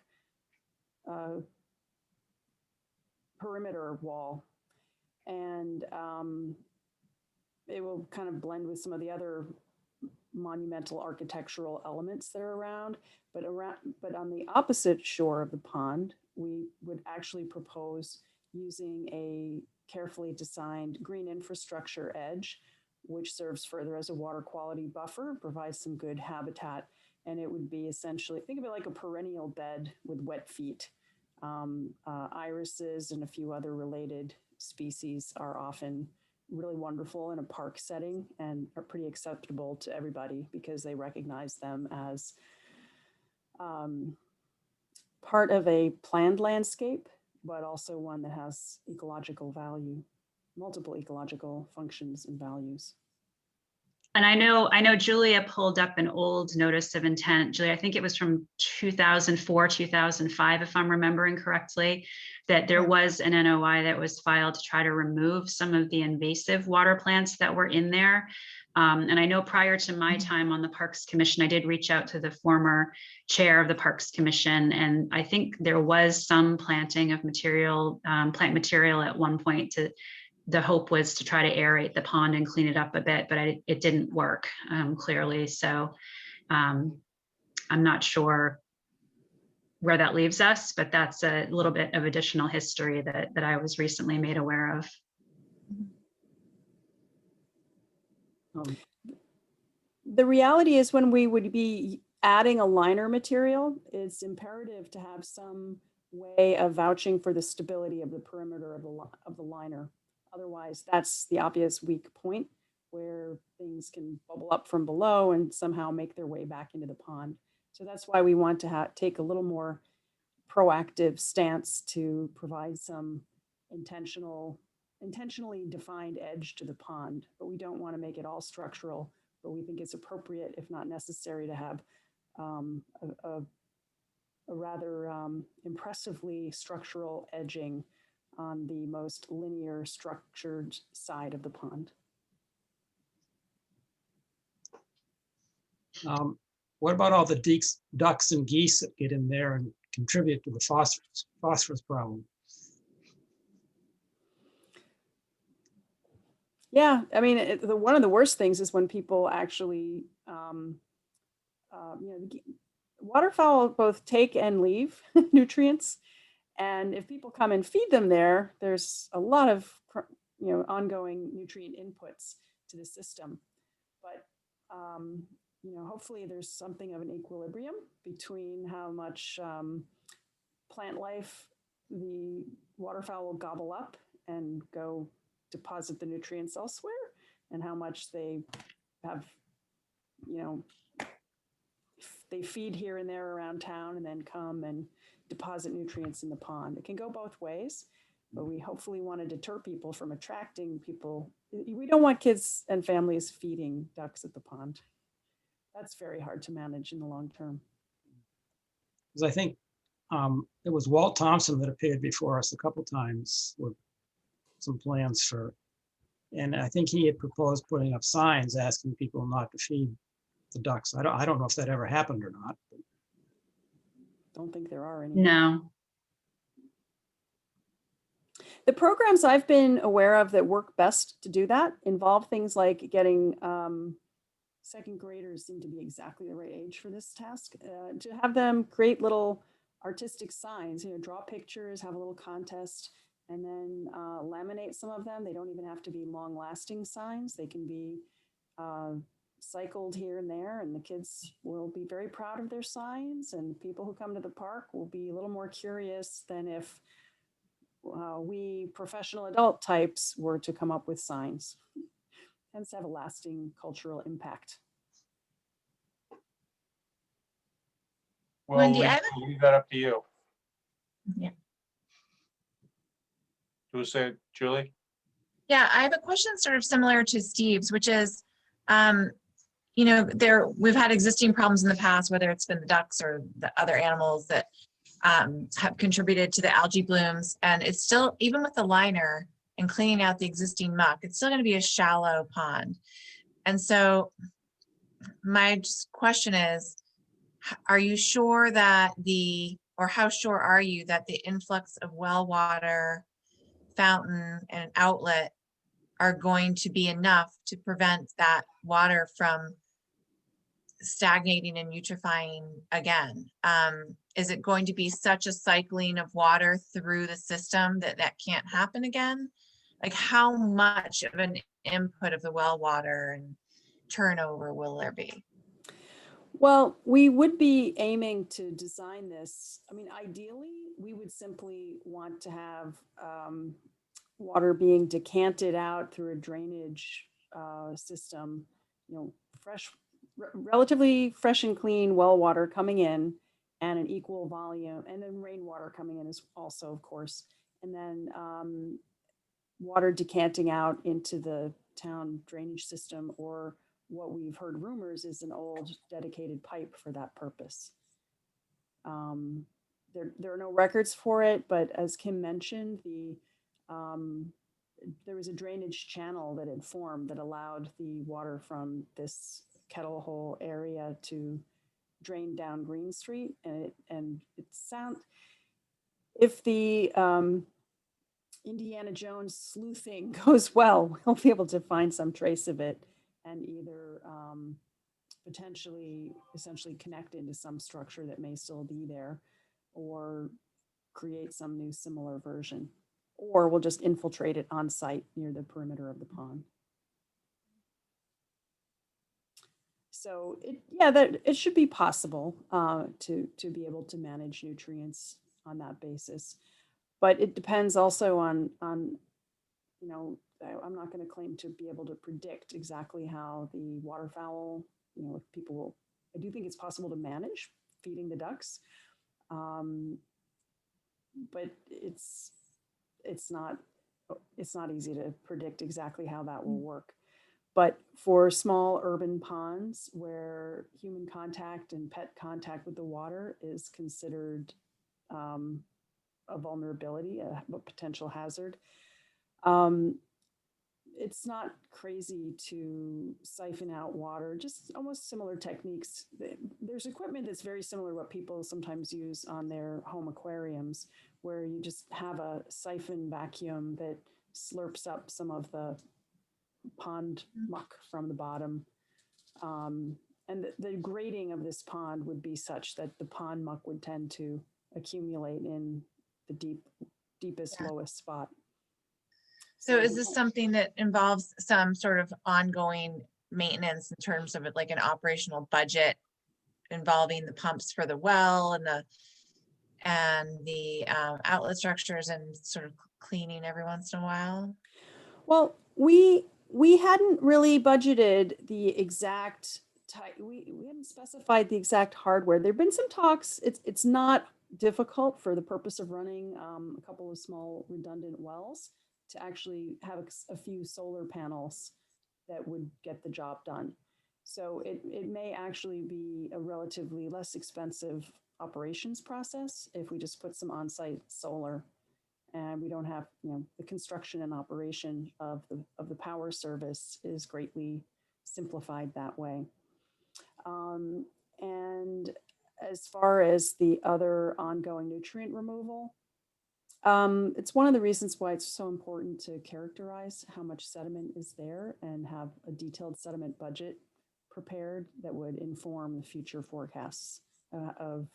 perimeter wall. And it will kind of blend with some of the other monumental architectural elements that are around. But on the opposite shore of the pond, we would actually propose using a carefully designed green infrastructure edge, which serves further as a water quality buffer, provides some good habitat. And it would be essentially, think of it like a perennial bed with wet feet. Irises and a few other related species are often really wonderful in a park setting and are pretty acceptable to everybody because they recognize them as part of a planned landscape, but also one that has ecological value, multiple ecological functions and values. And I know Julia pulled up an old notice of intent. Julia, I think it was from 2004, 2005, if I'm remembering correctly, that there was an NOI that was filed to try to remove some of the invasive water plants that were in there. And I know prior to my time on the Parks Commission, I did reach out to the former chair of the Parks Commission, and I think there was some planting of material, plant material at one point. The hope was to try to aerate the pond and clean it up a bit, but it didn't work clearly. So I'm not sure where that leaves us, but that's a little bit of additional history that I was recently made aware of. The reality is when we would be adding a liner material, it's imperative to have some way of vouching for the stability of the perimeter of the liner. Otherwise, that's the obvious weak point where things can bubble up from below and somehow make their way back into the pond. So that's why we want to take a little more proactive stance to provide some intentionally defined edge to the pond, but we don't want to make it all structural, but we think it's appropriate, if not necessary, to have a rather impressively structural edging on the most linear structured side of the pond. What about all the ducks and geese that get in there and contribute to the phosphorus problem? Yeah, I mean, one of the worst things is when people actually, waterfowl both take and leave nutrients. And if people come and feed them there, there's a lot of ongoing nutrient inputs to the system. But hopefully there's something of an equilibrium between how much plant life the waterfowl will gobble up and go deposit the nutrients elsewhere, and how much they have, you know, they feed here and there around town and then come and deposit nutrients in the pond. It can go both ways, but we hopefully want to deter people from attracting people. We don't want kids and families feeding ducks at the pond. That's very hard to manage in the long term. Because I think it was Walt Thompson that appeared before us a couple times with some plans for, and I think he had proposed putting up signs asking people not to feed the ducks. I don't know if that ever happened or not. Don't think there are any. No. The programs I've been aware of that work best to do that involve things like getting second graders seem to be exactly the right age for this task, to have them create little artistic signs, you know, draw pictures, have a little contest, and then laminate some of them. They don't even have to be long lasting signs. They can be cycled here and there, and the kids will be very proud of their signs, and people who come to the park will be a little more curious than if we professional adult types were to come up with signs. Tends to have a lasting cultural impact. Well, Wendy, I Lisa, have I'll leave that up to you. Yeah. Who said, Julie? Yeah, I have a question sort of similar to Steve's, which is, you know, we've had existing problems in the past, whether it's been the ducks or the other animals that have contributed to the algae blooms. And it's still, even with the liner and cleaning out the existing muck, it's still going to be a shallow pond. And so my question is, are you sure that how sure are you that the influx of well water, fountain, and outlet are going to be enough to prevent that water from stagnating and eutrophying again? Is it going to be such a cycling of water through the system that can't happen again? Like, how much of an input of the well water and turnover will there be? Well, we would be aiming to design this. I mean, ideally, we would simply want to have water being decanted out through a drainage system, you know, relatively fresh and clean well water coming in, and an equal volume, and then rainwater coming in is also, of course, and then water decanting out into the town drainage system, or what we've heard rumors is an old dedicated pipe for that purpose. There are no records for it, but as Kim mentioned, there was a drainage channel that had formed that allowed the water from this kettle hole area to drain down Green Street, and it sounds, if the Indiana Jones sleuthing goes well, we'll be able to find some trace of it and either potentially essentially connect into some structure that may still be there, or create some new similar version, or we'll just infiltrate it on site near the perimeter of the pond. So it should be possible to be able to manage nutrients on that basis, but it depends also on you know, I'm not going to claim to be able to predict exactly how the waterfowl, you know, if people will. I do think it's possible to manage feeding the ducks, but it's not easy to predict exactly how that will work. But for small urban ponds where human contact and pet contact with the water is considered a vulnerability, a potential hazard, it's not crazy to siphon out water, just almost similar techniques. There's equipment that's very similar to what people sometimes use on their home aquariums, where you just have a siphon vacuum that slurps up some of the pond muck from the bottom. And the grading of this pond would be such that the pond muck would tend to accumulate in the deepest, lowest spot. So is this something that involves some sort of ongoing maintenance in terms of it, like an operational budget involving the pumps for the well and the outlet structures and sort of cleaning every once in a while? Well, we hadn't really budgeted the exact type. We hadn't specified the exact hardware. There've been some talks. It's not difficult for the purpose of running a couple of small redundant wells to actually have a few solar panels that would get the job done. So it may actually be a relatively less expensive operations process if we just put some on-site solar, and we don't have, the construction and operation of the power service is greatly simplified that way. And as far as the other ongoing nutrient removal, it's one of the reasons why it's so important to characterize how much sediment is there and have a detailed sediment budget prepared that would inform the future forecasts of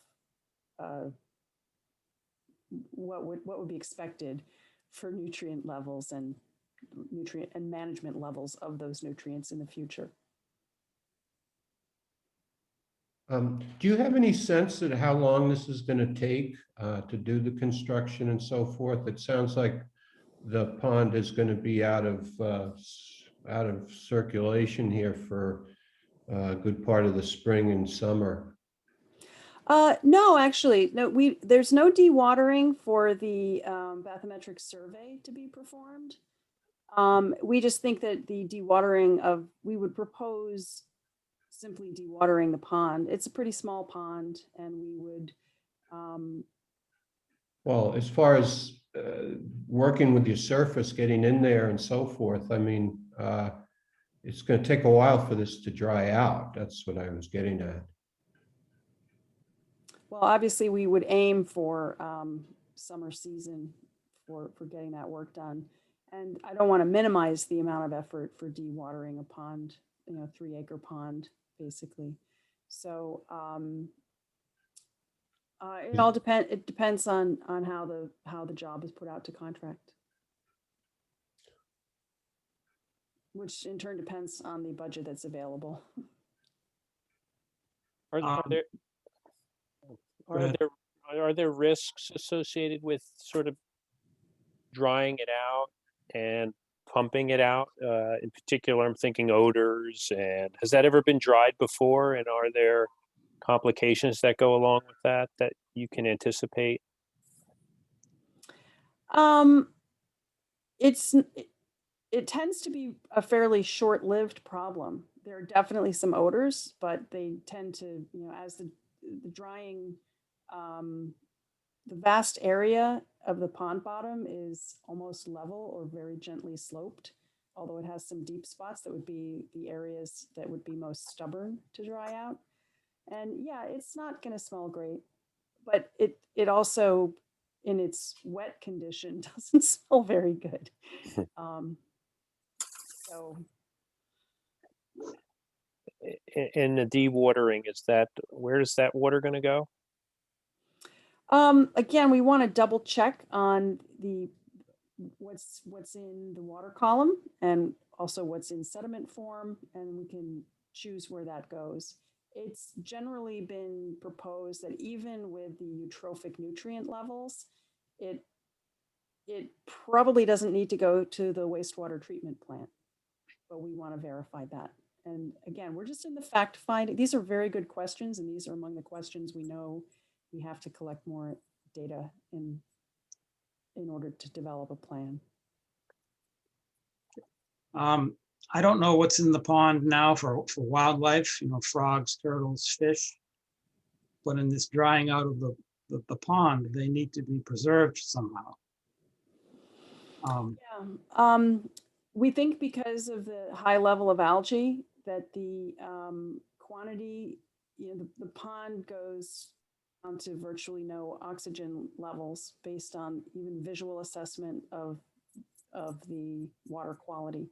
what would be expected for nutrient levels and nutrient and management levels of those nutrients in the future. Do you have any sense of how long this is going to take to do the construction and so forth? It sounds like the pond is going to be out of circulation here for a good part of the spring and summer. No, actually, no. There's no dewatering for the bathymetric survey to be performed. We just think that the dewatering we would propose simply dewatering the pond. It's a pretty small pond, and we would. Well, as far as working with your surface, getting in there and so forth, I mean, it's going to take a while for this to dry out. That's what I was getting at. Well, obviously, we would aim for summer season for getting that work done. And I don't want to minimize the amount of effort for dewatering a pond, 3-acre pond, basically. So it all depends. It depends on how the job is put out to contract, which in turn depends on the budget that's available. Are there risks associated with sort of drying it out and pumping it out? In particular, I'm thinking odors. And has that ever been dried before? And are there complications that go along with that you can anticipate? It tends to be a fairly short-lived problem. There are definitely some odors, but they tend to, as the drying, the vast area of the pond bottom is almost level or very gently sloped, although it has some deep spots that would be the areas that would be most stubborn to dry out. And yeah, it's not going to smell great, but it also, in its wet condition, doesn't smell very good. So. And the dewatering, where is that water going to go? Again, we want to double check on what's in the water column and also what's in sediment form, and we can choose where that goes. It's generally been proposed that even with the eutrophic nutrient levels, it probably doesn't need to go to the wastewater treatment plant, but we want to verify that. And again, we're just in the fact finding. These are very good questions, and these are among the questions we know we have to collect more data in order to develop a plan. I don't know what's in the pond now for wildlife, frogs, turtles, fish. But in this drying out of the pond, they need to be preserved somehow. We think because of the high level of algae that the quantity, the pond goes down to virtually no oxygen levels based on even visual assessment of the water quality.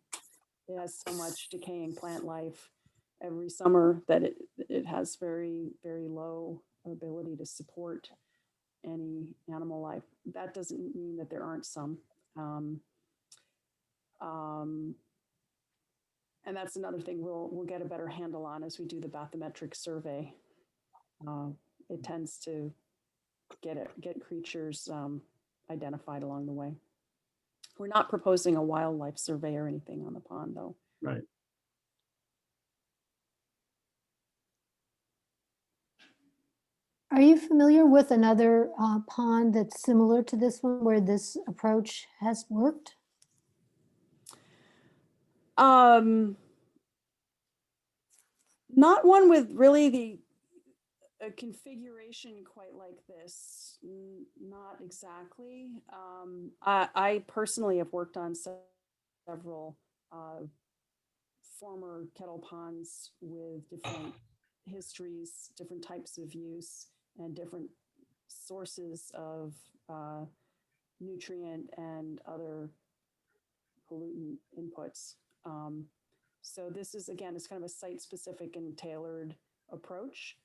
It has so much decaying plant life every summer that it has very, very low ability to support any animal life. That doesn't mean that there aren't some. And that's another thing we'll get a better handle on as we do the bathymetric survey. It tends to get creatures identified along the way. We're not proposing a wildlife survey or anything on the pond, though. Right. Are you familiar with another pond that's similar to this one where this approach has worked? Not one with really a configuration quite like this. Not exactly. I personally have worked on several former kettle ponds with different histories, different types of use, and different sources of nutrient and other pollutant inputs. So this is, again, it's kind of a site-specific and tailored approach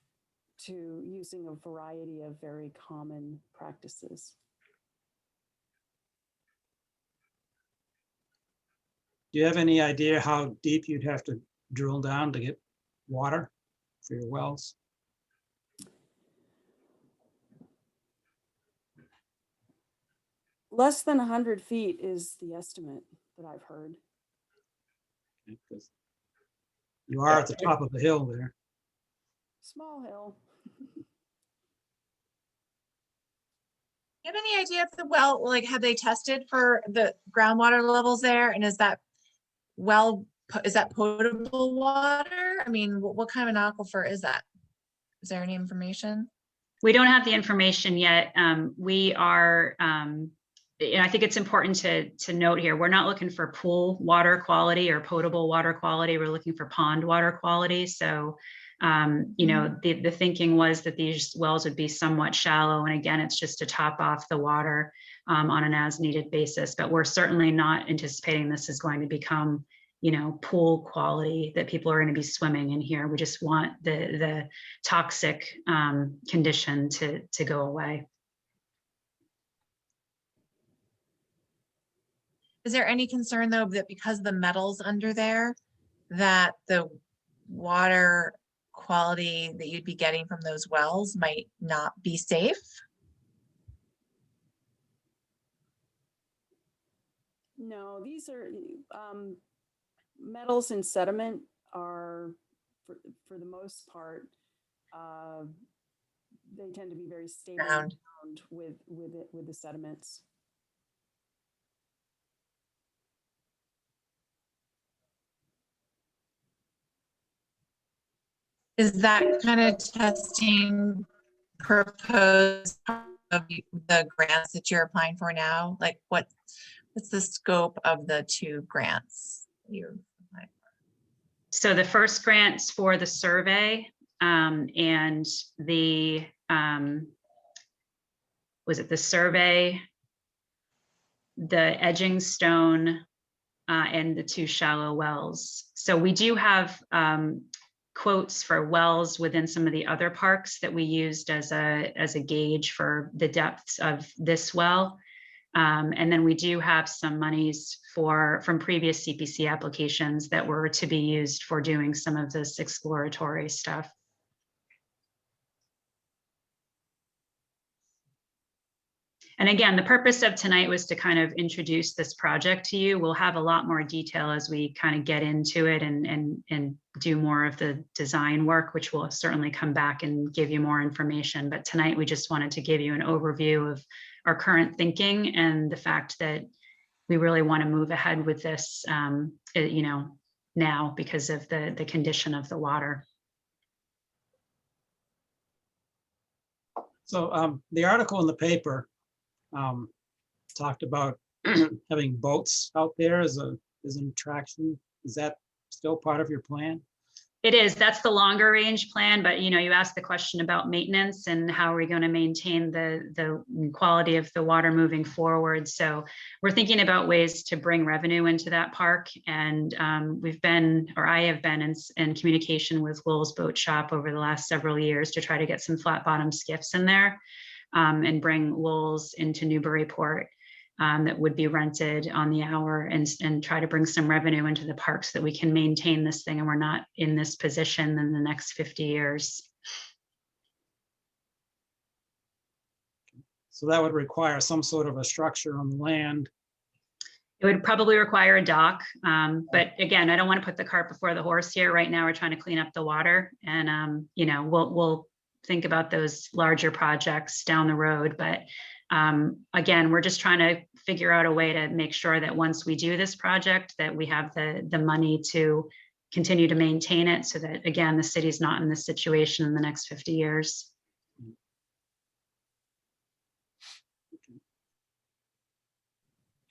to using a variety of very common practices. Do you have any idea how deep you'd have to drill down to get water for your wells? Less than 100 feet is the estimate that I've heard. Because you are at the top of the hill there. Small hill. You have any idea if the well, like, have they tested for the groundwater levels there? And is that well, is that potable water? I mean, what kind of an aquifer is that? Is there any information? We don't have the information yet. We are, and I think it's important to note here, we're not looking for pool water quality or potable water quality. We're looking for pond water quality. So, you know, the thinking was that these wells would be somewhat shallow. And again, it's just to top off the water on an as needed basis. But we're certainly not anticipating this is going to become, you know, pool quality that people are going to be swimming in here. We just want the toxic condition to go away. Is there any concern though that because the metal's under there, that the water quality that you'd be getting from those wells might not be safe? No, these are metals and sediment are, for the most part, they tend to be very stable Ground. with the sediments. Is that kind of testing proposed of the grants that you're applying for now? Like what's the scope of the two grants you're applying for? So the first grants for the survey and the, was it the survey, the edging stone, and the two shallow wells. So we do have quotes for wells within some of the other parks that we used as a gauge for the depths of this well. And then we do have some monies from previous CPC applications that were to be used for doing some of this exploratory stuff. And again, the purpose of tonight was to kind of introduce this project to you. We'll have a lot more detail as we kind of get into it and do more of the design work, which will certainly come back and give you more information. But tonight we just wanted to give you an overview of our current thinking and the fact that we really want to move ahead with this, you know, now because of the condition of the water. So the article in the paper talked about having boats out there as an attraction. Is that still part of your plan? It is. That's the longer range plan, but you know, you asked the question about maintenance and how are we going to maintain the quality of the water moving forward. So we're thinking about ways to bring revenue into that park, and I have been in communication with Lowell's Boat Shop over the last several years to try to get some flat bottom skiffs in there and bring Lowell's into Newburyport. That would be rented on the hour and try to bring some revenue into the park so that we can maintain this thing and we're not in this position in the next 50 years. So that would require some sort of a structure on the land. It would probably require a dock. But again, I don't want to put the cart before the horse here. Right now, we're trying to clean up the water and, you know, we'll think about those larger projects down the road. But again, we're just trying to figure out a way to make sure that once we do this project, that we have the money to continue to maintain it so that, again, the city's not in this situation in the next 50 years.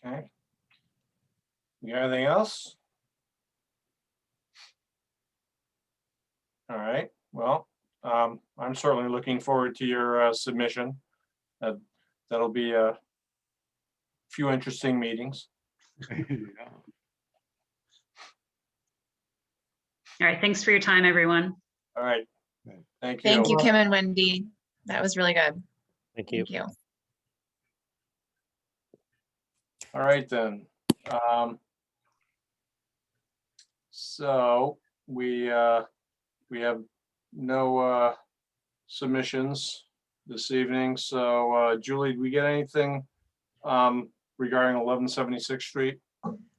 Okay. You got anything else? All right, well, I'm certainly looking forward to your submission. That'll be a few interesting meetings. Yeah. All right, thanks for your time, everyone. All right, thank you. Thank you, Kim and Wendy. That was really good. Thank you. Thank you. All right, then. So we have no submissions this evening. So Julie, did we get anything regarding 1176 Street?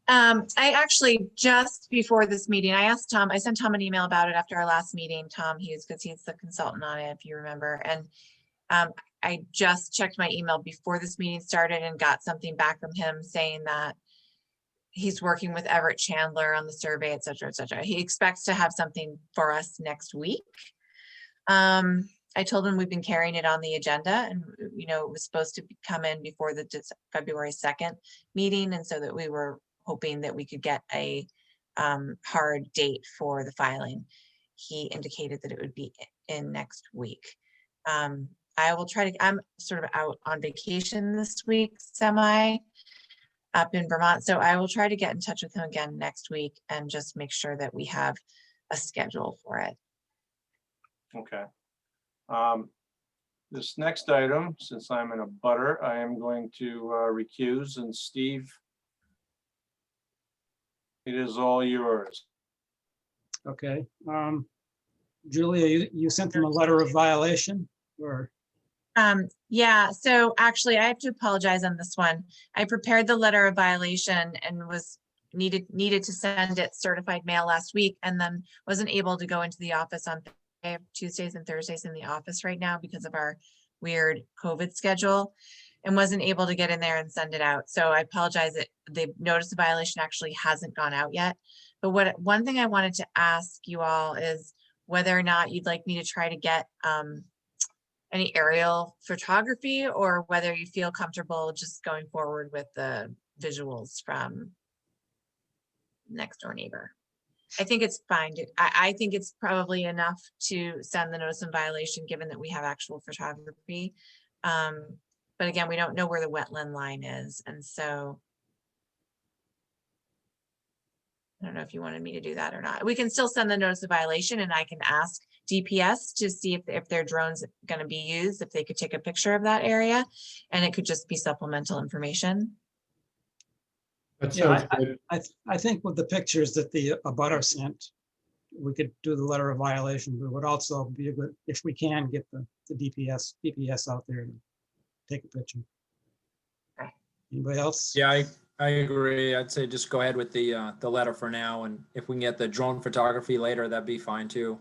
I actually, just before this meeting, I asked Tom, I sent Tom an email about it after our last meeting, Tom Hughes, because he's the consultant on it, if you remember. And I just checked my email before this meeting started and got something back from him saying that he's working with Everett Chandler on the survey, et cetera, et cetera. He expects to have something for us next week. I told him we've been carrying it on the agenda and, you know, it was supposed to come in before the February 2nd meeting. And so that we were hoping that we could get a hard date for the filing. He indicated that it would be in next week. I will try to, I'm sort of out on vacation this week, up in Vermont. So I will try to get in touch with him again next week and just make sure that we have a schedule for it. Okay. This next item, since I'm in a butter, I am going to recuse, and Steve, it is all yours. Okay. Julia, you sent them a letter of violation or? Yeah, so actually I have to apologize on this one. I prepared the letter of violation and was needed to send it certified mail last week and then wasn't able to go into the office on Tuesdays and Thursdays in the office right now because of our weird COVID schedule and wasn't able to get in there and send it out. So I apologize that the notice of violation actually hasn't gone out yet. But one thing I wanted to ask you all is whether or not you'd like me to try to get any aerial photography or whether you feel comfortable just going forward with the visuals from next door neighbor. I think it's fine. I think it's probably enough to send the notice of violation given that we have actual photography. But again, we don't know where the wetland line is. And so I don't know if you wanted me to do that or not. We can still send the notice of violation and I can ask DPS to see if their drone's going to be used, if they could take a picture of that area and it could just be supplemental information. That Yeah, sounds good. I think with the pictures that the abutter sent, we could do the letter of violation, but it would also be a good, if we can get the DPS out there to take a picture. Okay. Anybody else? Yeah, I agree. I'd say just go ahead with the letter for now, and if we can get the drone photography later, that'd be fine too.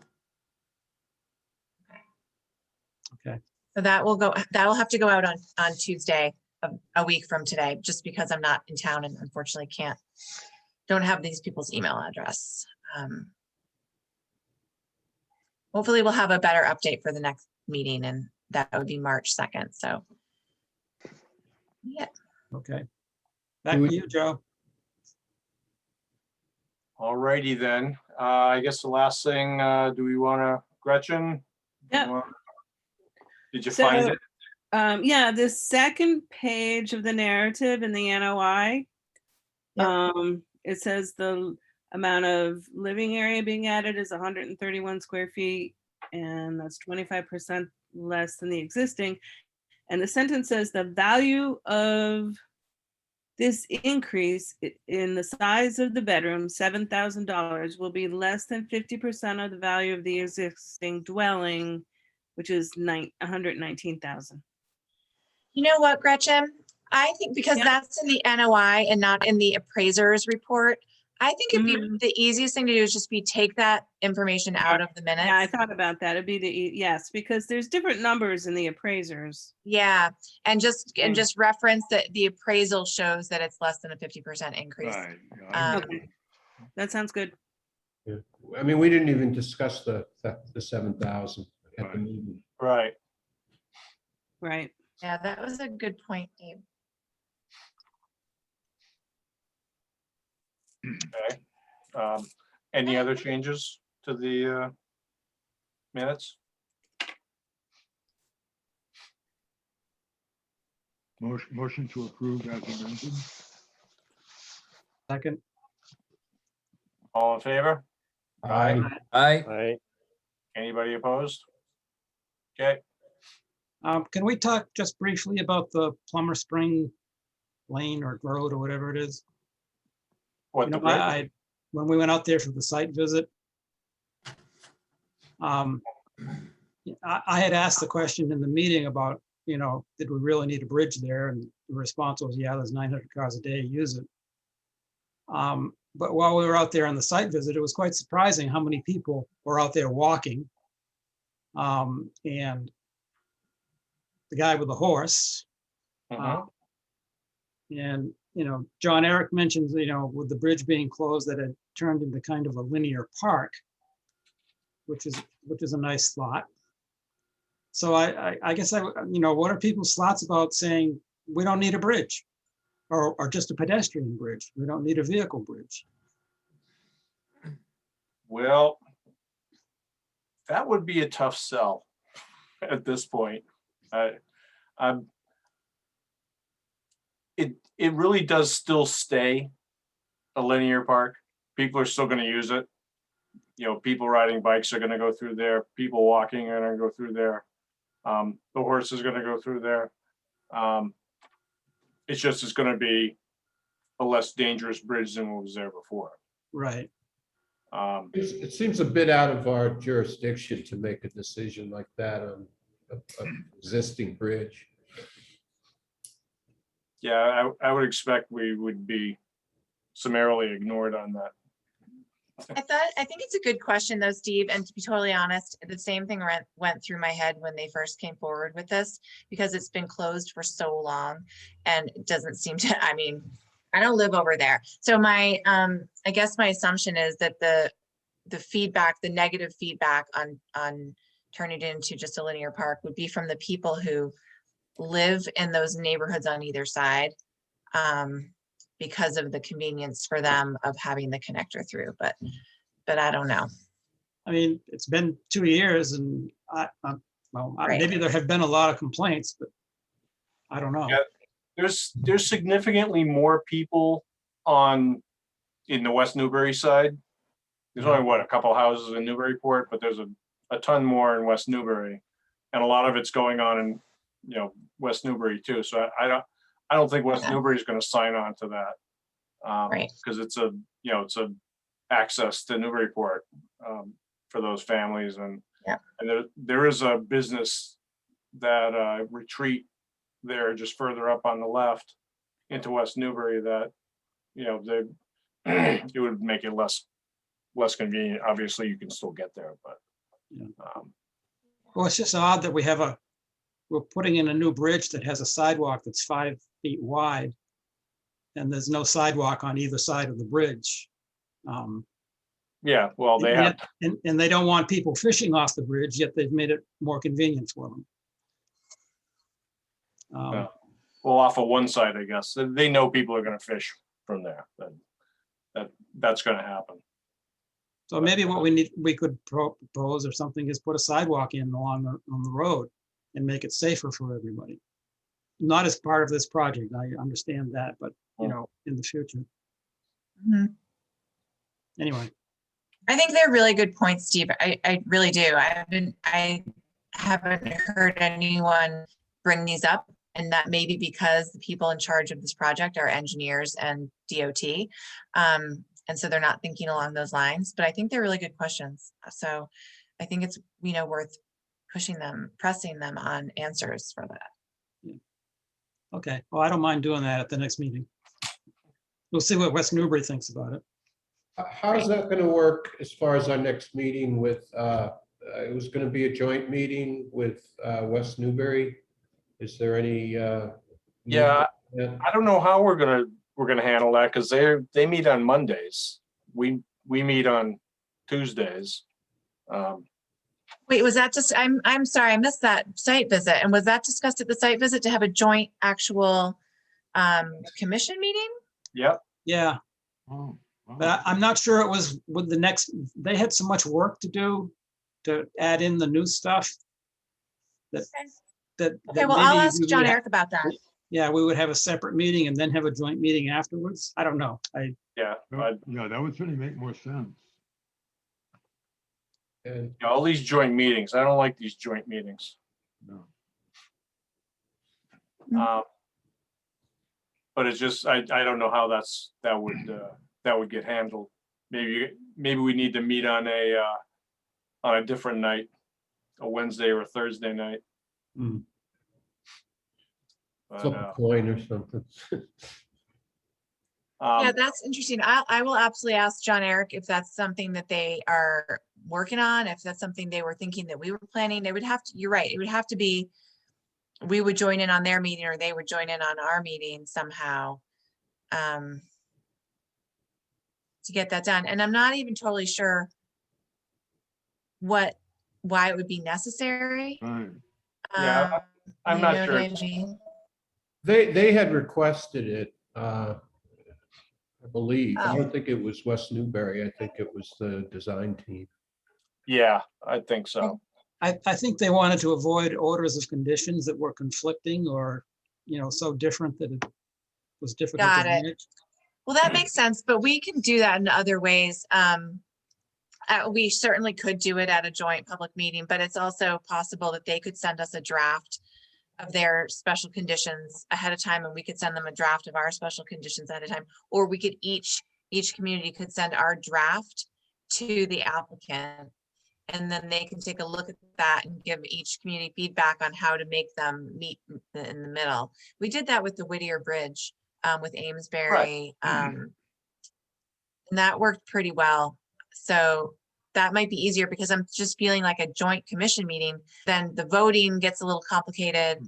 Okay. So that will have to go out on Tuesday, a week from today, just because I'm not in town and unfortunately don't have these people's email address. Hopefully we'll have a better update for the next meeting and that would be March 2nd. So yeah. Okay. Back to you, Joe. All righty then. I guess the last thing, do we want to, Gretchen? Yeah. Did you find it? Yeah, the second page of the narrative in the NOI, it says the amount of living area being added is 131 square feet, and that's 25% less than the existing. And the sentence says the value of this increase in the size of the bedroom, $7,000, will be less than 50% of the value of the existing dwelling, which is $119,000. You know what, Gretchen? I think because Yeah. that's in the NOI and not in the appraiser's report, I think it'd be Mhm. the easiest thing to do is just take that information out of the Yeah, I minutes. thought about that. It'd be yes, because there's different numbers in the appraisers. Yeah, and just Mm. reference that the appraisal shows that it's less than a 50% increase. Right. Yeah, I Um, agree. Okay, that sounds good. I mean, we didn't even discuss the 7,000 at the Right. meeting. Right. Right. Yeah, that was a good point, Dave. Okay. Any other changes to the minutes? Motion to approve as amended. Second, All in favor? Aye. Aye. Right. Anybody opposed? Okay, can we talk just briefly about the Plummer Spring Lane or Road or whatever it is? what You the know, bridge? when we went out there for the site visit, I had asked the question in the meeting about, did we really need a bridge there? And the response was, yeah, there's 900 cars a day use it. But while we were out there on the site visit, it was quite surprising how many people were out there walking. And the guy with the horse, Mhm. and, John Eric mentions, with the bridge being closed, that it turned into kind of a linear park, which is a nice thought. So I guess what are people's thoughts about saying we don't need a bridge or just a pedestrian bridge? We don't need a vehicle bridge. Well, that would be a tough sell at this point. It really does still stay a linear park. People are still going to use it. People riding bikes are going to go through there. People walking are going to go through there. The horse is going to go through there. It's going to be a less dangerous bridge than what was there before. Right. It seems a bit out of our jurisdiction to make a decision like that on an existing bridge. Yeah, I would expect we would be summarily ignored on that. I think it's a good question though, Steve, and to be totally honest, the same thing went through my head when they first came forward with this, because it's been closed for so long and it doesn't seem to, I don't live over there. So I guess my assumption is that the feedback, the negative feedback on turning it into just a linear park would be from the people who live in those neighborhoods on either side, because of the convenience for them of having the connector through, but I don't know. It's been 2 years and Right. maybe there have been a lot of complaints, but I don't know. Yeah. There's significantly more people in the West Newbury side. There's only a couple houses in Newburyport, but there's a ton more in West Newbury, and a lot of it's going on in West Newbury too. So I don't think West Newbury is going to sign on to that, Right. because it's a access to Newburyport for those families, and there is a business that retreat there just further up on the left into West Newbury that it would make it less convenient. Obviously, you can still get there, but Well, it's just odd that we're putting in a new bridge that has a sidewalk that's 5 feet wide, and there's no sidewalk on either side of the bridge. yeah, well, they have. And they don't want people fishing off the bridge, yet they've made it more convenient for them. Well, off of one side, I guess they know people are going to fish from there. That's going to happen. So maybe what we could propose or something is put a sidewalk in on the road and make it safer for everybody. Not as part of this project, I understand that, but in the future. Mhm. Anyway, I think they're really good points, Steve. I really do. I haven't heard anyone bring these up, and that may be because the people in charge of this project are engineers and DOT. And so they're not thinking along those lines, but I think they're really good questions. So I think it's, worth pressing them on answers for that. Okay, well, I don't mind doing that at the next meeting. We'll see what West Newbury thinks about it. How's that gonna work as far as our next meeting with, it was gonna be a joint meeting with West Newbury? Is there any? Yeah, movement? I don't know how we're gonna handle that, because they meet on Mondays. We meet on Tuesdays. Wait, was that just, I'm sorry, I missed that site visit. And was that discussed at the site visit to have a joint actual commission meeting? Yep. Yeah, Oh, wow. but I'm not sure it was with the next, they had so much work to do to add in the new stuff. That, Okay. that. Okay, that well, I'll maybe ask we would John ha- Eric about that. Yeah, we would have a separate meeting and then have a joint meeting afterwards. I don't know. Yeah. Yeah, that would certainly make more sense. And All these joint meetings, I don't like these joint meetings. No. But it's just, I don't know how that would get handled. Maybe we need to meet on a different night, a Wednesday or a Thursday night. Hmm. But, flip a coin or something. Yeah, that's interesting. I will absolutely ask John Eric if that's something that they are working on, if that's something they were thinking that we were planning. They would have to, you're right, it would have to be, we would join in on their meeting or they would join in on our meeting somehow to get that done. And I'm not even totally sure why it would be necessary. Right. Yeah, I'm You not know sure. what I mean? They had requested it, I believe. I Oh. don't think it was West Newbury. I think it was the design team. Yeah, I think so. I think they wanted to avoid orders of conditions that were conflicting or, so different that it was difficult to Got it. manage. Well, that makes sense, but we can do that in other ways. We certainly could do it at a joint public meeting, but it's also possible that they could send us a draft of their special conditions ahead of time, and we could send them a draft of our special conditions ahead of time. Or we could each community could send our draft to the applicant, and then they can take a look at that and give each community feedback on how to make them meet in the middle. We did that with the Whittier Bridge with Amesbury. And that worked pretty well. So that might be easier because I'm just feeling like a joint commission meeting. Then the voting gets a little complicated.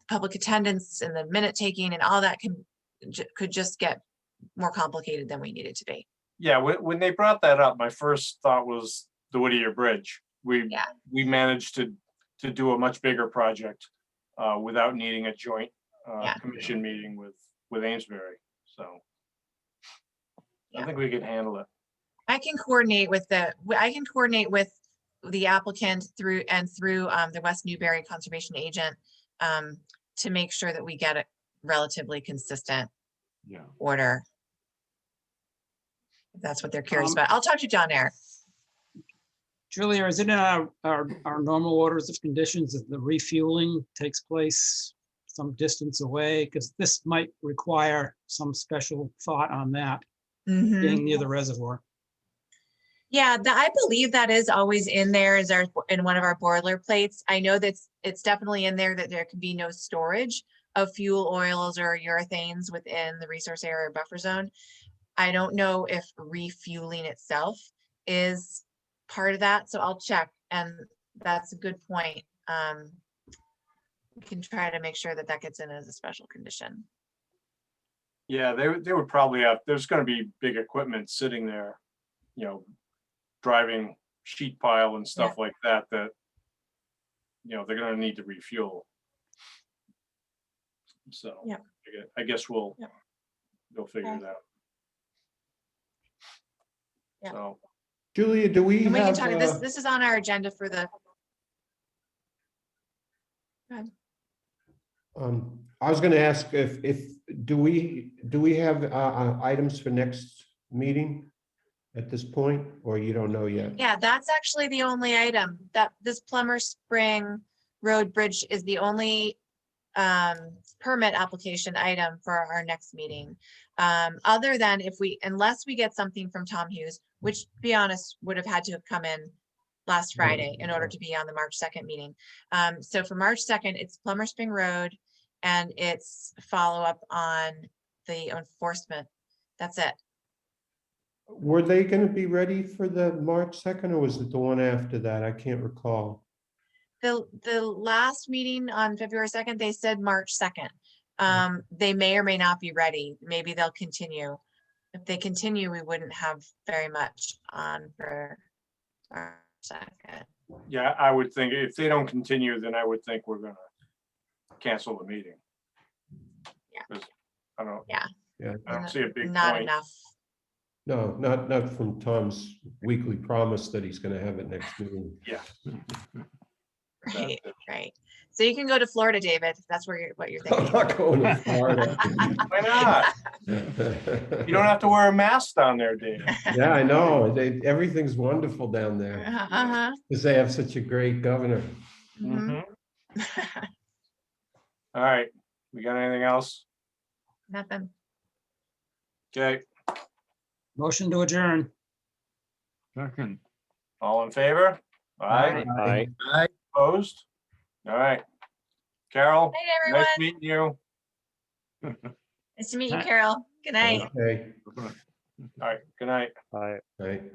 Public attendance and the minute taking and all that could just get more complicated than we need it to be. Yeah, when they brought that up, my first thought was the Whittier Bridge. We managed to do a much bigger project without needing a joint commission meeting with Amesbury. So I think we could handle it. I can coordinate with the applicant through the West Newbury Conservation Agent to make sure that we get a relatively consistent order. If that's what they're curious about. I'll talk to John Eric. Julia, is it in our normal orders of conditions that the refueling takes place some distance away? Because this might require some special thought on that, being near the reservoir. Yeah, I believe that is always in there as in one of our boilerplates. I know that it's definitely in there that there can be no storage of fuel oils or urethanes within the resource area buffer zone. I don't know if refueling itself is part of that, so I'll check, and that's a good point. We can try to make sure that gets in as a special condition. Yeah, they would probably have, there's going to be big equipment sitting there, driving sheet pile and stuff like that, they're going to need to refuel. So I guess we'll figure it out. Yeah. So Julia, do we And we can have? talk, this is on our agenda for the. Go ahead. I was going to ask if do we have items for next meeting at this point, or you don't know yet? Yeah, that's actually the only item that this Plummer Spring Road Bridge is the only permit application item for our next meeting. Other than unless we get something from Tom Hughes, which to be honest would have had to have come in last Friday in order to be on the March 2nd meeting. So for March 2nd, it's Plummer Spring Road and it's follow-up on the enforcement. That's it. Were they gonna be ready for the March 2nd, or was it the one after that? I can't recall. The last meeting on February 2nd, they said March 2nd. They may or may not be ready. Maybe they'll continue. If they continue, we wouldn't have very much on for March 2nd. Yeah, I would think if they don't continue, then I would think we're gonna cancel the meeting. Yeah. 'Cause I don't, Yeah, I don't see a big Not point. enough. no, not from Tom's weekly promise that he's gonna have it next meeting. Yeah. Right, right. So you can go to Florida, David, if that's where what you're I'm thinking. not going to Florida. Why not? You don't have to wear a mask down there, Dave. Yeah, I know. Everything's wonderful down there Uh-huh. because they have such a great governor. Mhm. All right, we got anything else? Nothing. Okay, Motion to adjourn. Second. all in favor? Aye, Aye. Aye. opposed? All right. Carol, Night, nice everyone. meeting you. Nice to meet you, Night. Carol. Good night. Okay. All right, good night. Aye. Right.